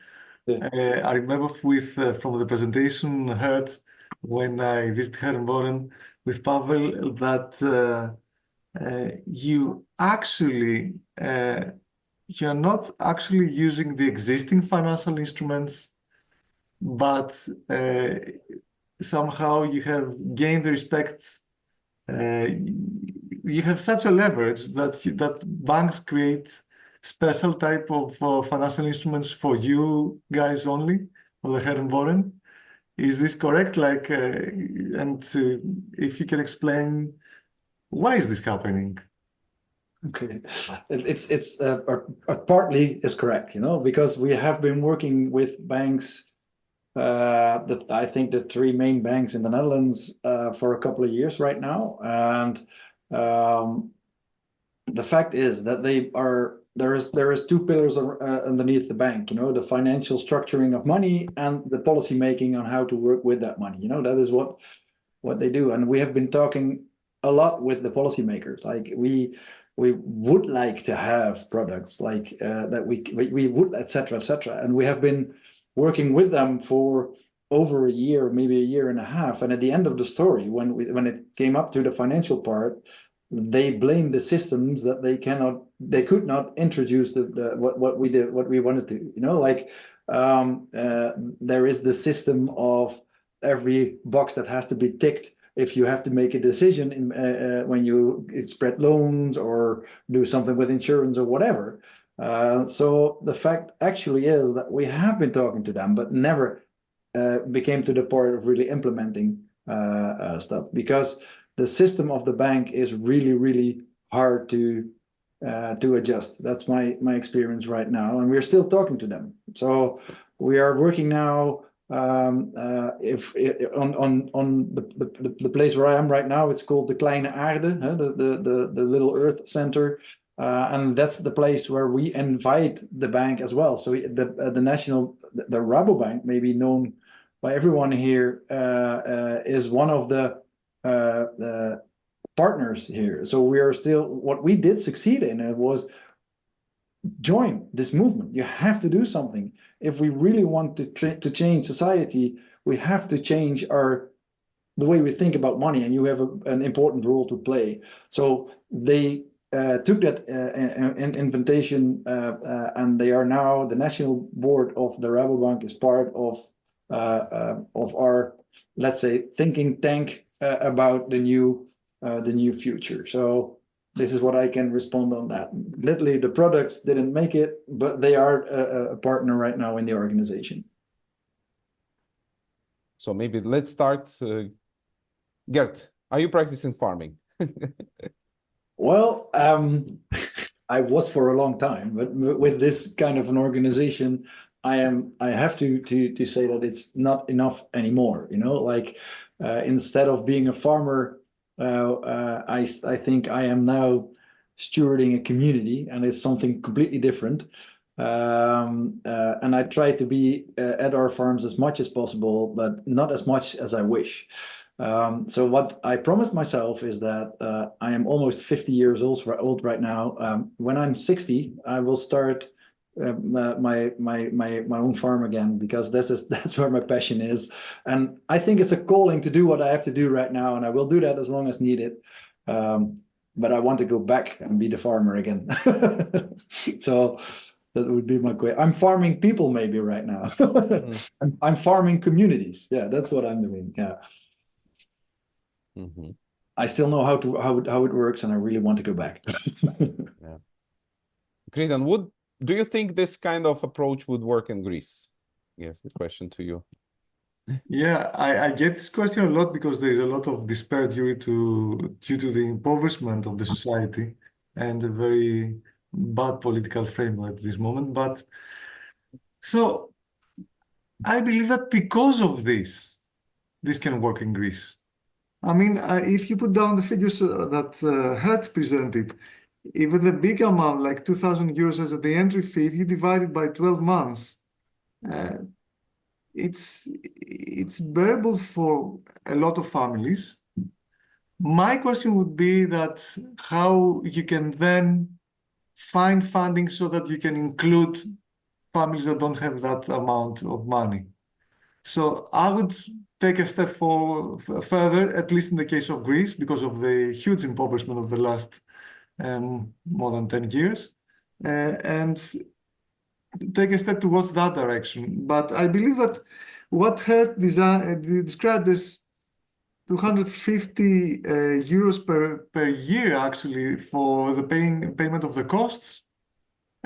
Yeah. I remember from the presentation heard when I visited Herenboeren with Pavel that you actually you're not actually using the existing financial instruments, but somehow you have gained the respect. You have such a leverage that banks create special type of financial instruments for you guys only, of the Herenboeren. Is this correct? Like, and if you can explain why is this happening? Okay, it's partly is correct, you know, because we have been working with banks, that I think the three main banks in the Netherlands for a couple of years right now, and the fact is that there is two pillars underneath the bank, you know, the financial structuring of money and the policy making on how to work with that money. You know, that is what they do, and we have been talking a lot with the policymakers. Like we would like to have products like that we would, etc., etc. And we have been working with them for over a year, maybe a year and a half. And at the end of the story, when it came up to the financial part, they blamed the systems that they could not introduce what we wanted to. You know, like there is the system of every box that has to be ticked if you have to make a decision when you spread loans or do something with insurance or whatever. So the fact actually is that we have been talking to them, but never became to the point of really implementing stuff, because the system of the bank is really, really hard to adjust. That's my experience right now, and we're still talking to them. So we are working now. On the place where I am right now, it's called the Kleine Aarde, the Little Earth Center, and that's the place where we invite the bank as well. So the Rabobank, maybe known by everyone here, is one of the partners here. So we are still, what we did succeed in was join this movement. You have to do something. If we really want to change society, we have to change the way we think about money, and you have an important role to play. So they took that invitation, and they are now, the national board of the Rabobank is part of our, let's say, thinking tank about the new future. So this is what I can respond on that. Literally, the products didn't make it, but they are a partner right now in the organization. So maybe let's start. Geert, are you practicing farming? Well, I was for a long time, but with this kind of an organization, I have to say that it's not enough anymore. You know, like instead of being a farmer, I think I am now stewarding a community, and it's something completely different. And I try to be at our farms as much as possible, but not as much as I wish. So what I promised myself is that I am almost 50 years old right now. When I'm 60, I will start my own farm again, because that's where my passion is, and I think it's a calling to do what I have to do right now, and I will do that as long as needed. But I want to go back and be the farmer again. So that would be my question. I'm farming people maybe right now. I'm farming communities. Yeah, that's what I'm doing. Yeah. Mm-hmm. I still know how it works, and I really want to go back. Yeah. Great. And do you think this kind of approach would work in Greece? Yes, the question to you. Yeah, I get this question a lot because there is a lot of despair due to the impoverishment of the society and a very bad political framework at this moment. But so I believe that because of this can work in Greece. I mean, if you put down the figures that Geert presented, even the big amount, like 2,000 euros as the entry fee, if you divide it by 12 months, it's bearable for a lot of families. My question would be that how you can then find funding so that you can include families that don't have that amount of money. So I would take a step further, at least in the case of Greece, because of the huge impoverishment of the last more than 10 years, and take a step towards that direction. But I believe that what Geert described as 250 euros per year, actually, for the payment of the costs,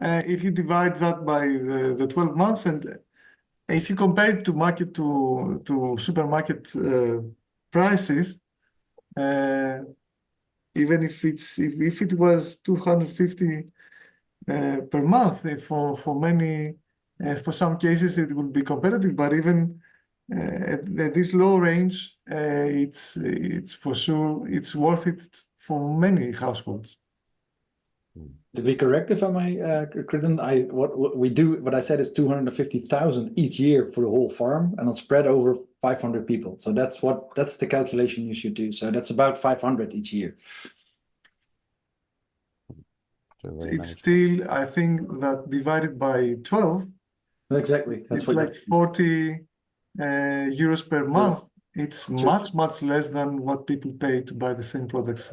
if you divide that by the 12 months, and if you compare it to market to supermarket prices, even if it was 250 per month, for many for some cases it would be competitive, but even at this low range, it's for sure it's worth it for many households. To be correct, if I may, Kristen, what I said is 250,000 each year for the whole farm, and it's spread over 500 people. So that's the calculation you should do. So that's about 500 each year. It's still, I think that divided by 12, exactly. That's it's like 40 euros per month. It's much less than what people pay to buy the same products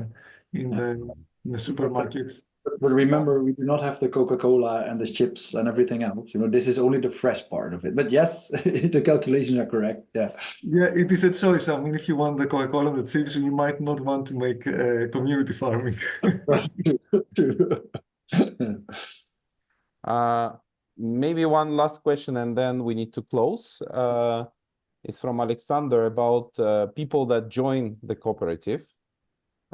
in the supermarkets. But remember, we do not have the Coca-Cola and the chips and everything else. This is only the fresh part of it. But yes, the calculations are correct. Yeah. Yeah, it is a choice. I mean, if you want the Coca-Cola and the chips, you might not want to make community farming. Maybe one last question and then we need to close. It's from Alexander about people that join the cooperative.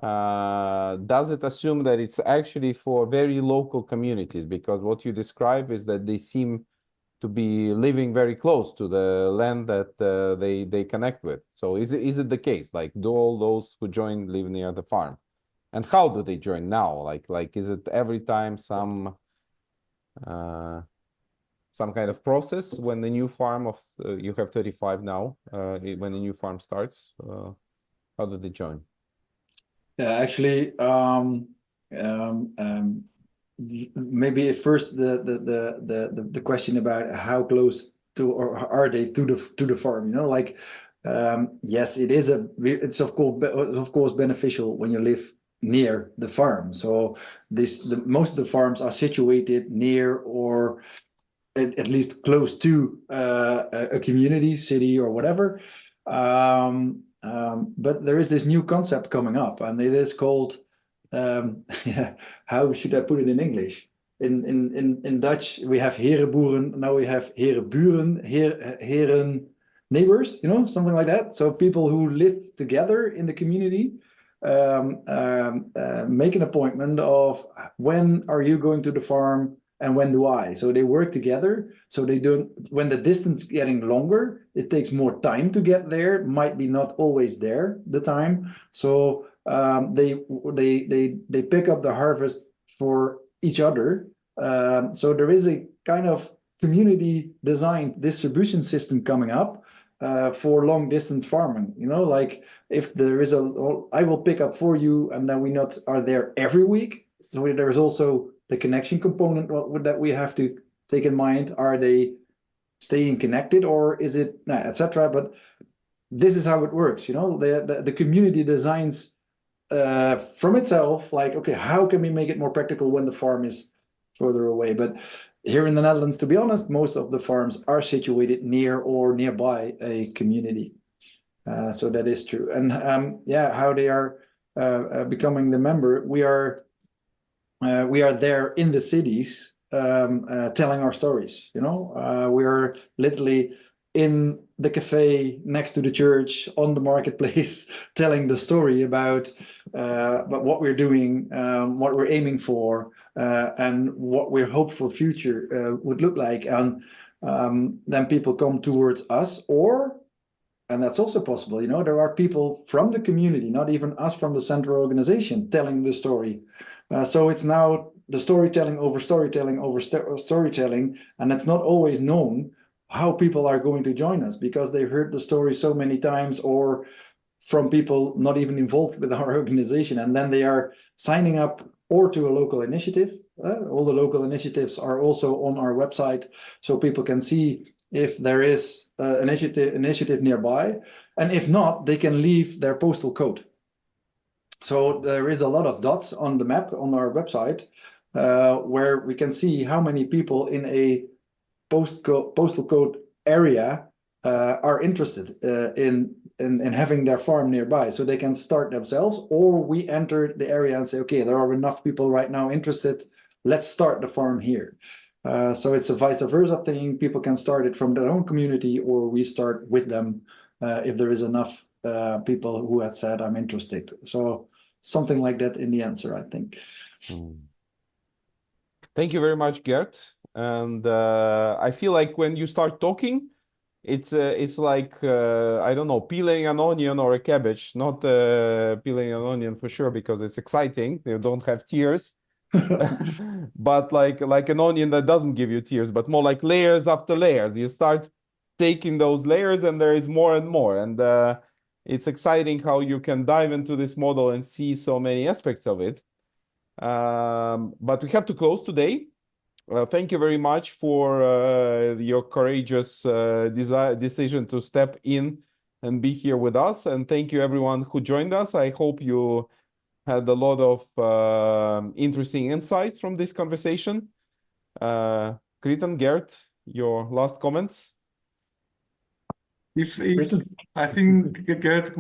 Does it assume that it's actually for very local communities? Because what you describe is that they seem to be living very close to the land that they connect with. So is it the case? Like, do all those who join live near the farm? And how do they join now? Like is it every time some kind of process when the new farm of you have 35 now, when the new farm starts? How do they join? Yeah, actually, maybe at first the question about how close to or are they to the farm? Yes, it's of course beneficial when you live near the farm. So most of the farms are situated near or at least close to a community, city, or whatever. But there is this new concept coming up, and it is called, how should I put it in English? In Dutch, we have Herenboeren, now we have Herenburen, Heren neighbors, something like that. So people who live together in the community make an appointment of when are you going to the farm and when do I? So they work together. So they don't. When the distance is getting longer, it takes more time to get there. Might be not always there the time. So they pick up the harvest for each other. So there is a kind of community designed distribution system coming up for long distance farming. Like if there is I will pick up for you, and then we not are there every week. So there is also the connection component that we have to take in mind. Are they staying connected, or is it etc.? But this is how it works. The community designs from itself, like, okay, how can we make it more practical when the farm is further away? But here in the Netherlands, to be honest, most of the farms are situated near or nearby a community. So that is true. And how they are becoming the member, we are there in the cities telling our stories. We are literally in the cafe next to the church on the marketplace telling the story about what we're doing, what we're aiming for, and what we hope for future would look like. And then people come towards us, and that's also possible. There are people from the community, not even us from the central organization, telling the story. So it's now the storytelling over storytelling over storytelling, and it's not always known how people are going to join us because they've heard the story so many times, or from people not even involved with our organization, and then they are signing up or to a local initiative. All the local initiatives are also on our website, so people can see if there is an initiative nearby, and if not, they can leave their postal code. So there is a lot of dots on the map on our website where we can see how many people in a postal code area are interested in having their farm nearby, so they can start themselves, or we enter the area and say, okay, there are enough people right now interested, let's start the farm here. So it's a vice versa thing. People can start it from their own community, or we start with them if there is enough people who have said, I'm interested. So something like that in the answer, I think. Thank you very much, Gert. And I feel like when you start talking, it's like I don't know, peeling an onion or a cabbage. Not peeling an onion for sure because it's exciting. You don't have tears, but like an onion that doesn't give you tears, but more like layers after layers. You start taking those layers, and there is more and more. And it's exciting how you can dive into this model and see so many aspects of it. But we have to close today. Thank you very much for your courageous decision to step in and be here with us. And thank you everyone who joined us. I hope you had a lot of interesting insights from this conversation. Geert and Gert, your last comments? If I think Gert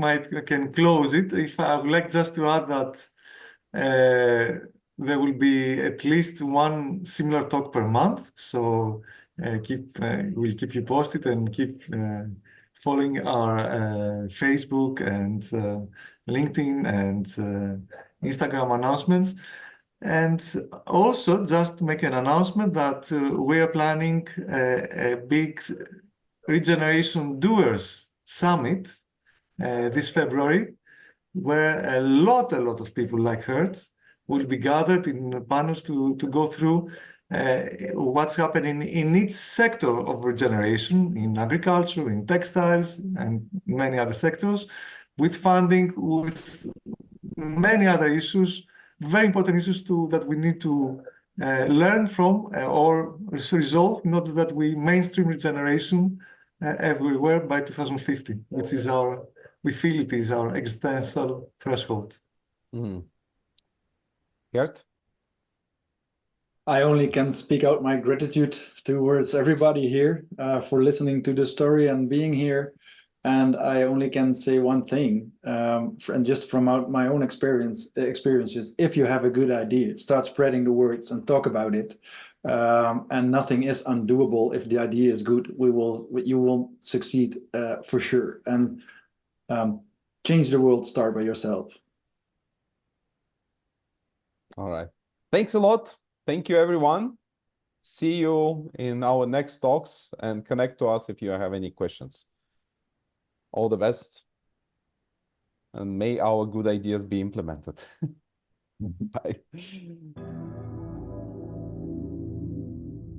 can close it. If I would like just to add that there will be at least one similar talk per month. So we'll keep you posted and keep following our Facebook and LinkedIn and Instagram announcements. And also just to make an announcement that we are planning a big Regeneration Doers Summit this February, where a lot of people like Heert will be gathered in panels to go through what's happening in each sector of regeneration, in agriculture, in textiles, and many other sectors, with funding, with many other issues, very important issues that we need to learn from or resolve in order that we mainstream regeneration everywhere by 2050, which is we feel it is our existential threshold. Gert? I only can speak out my gratitude towards everybody here for listening to the story and being here. And I only can say one thing, and just from my own experiences, if you have a good idea, start spreading the words and talk about it. And nothing is undoable if the idea is good. You will succeed for sure. And change the world, start by yourself. All right. Thanks a lot. Thank you, everyone. See you in our next talks, and connect to us if you have any questions. All the best, and may our good ideas be implemented. Bye.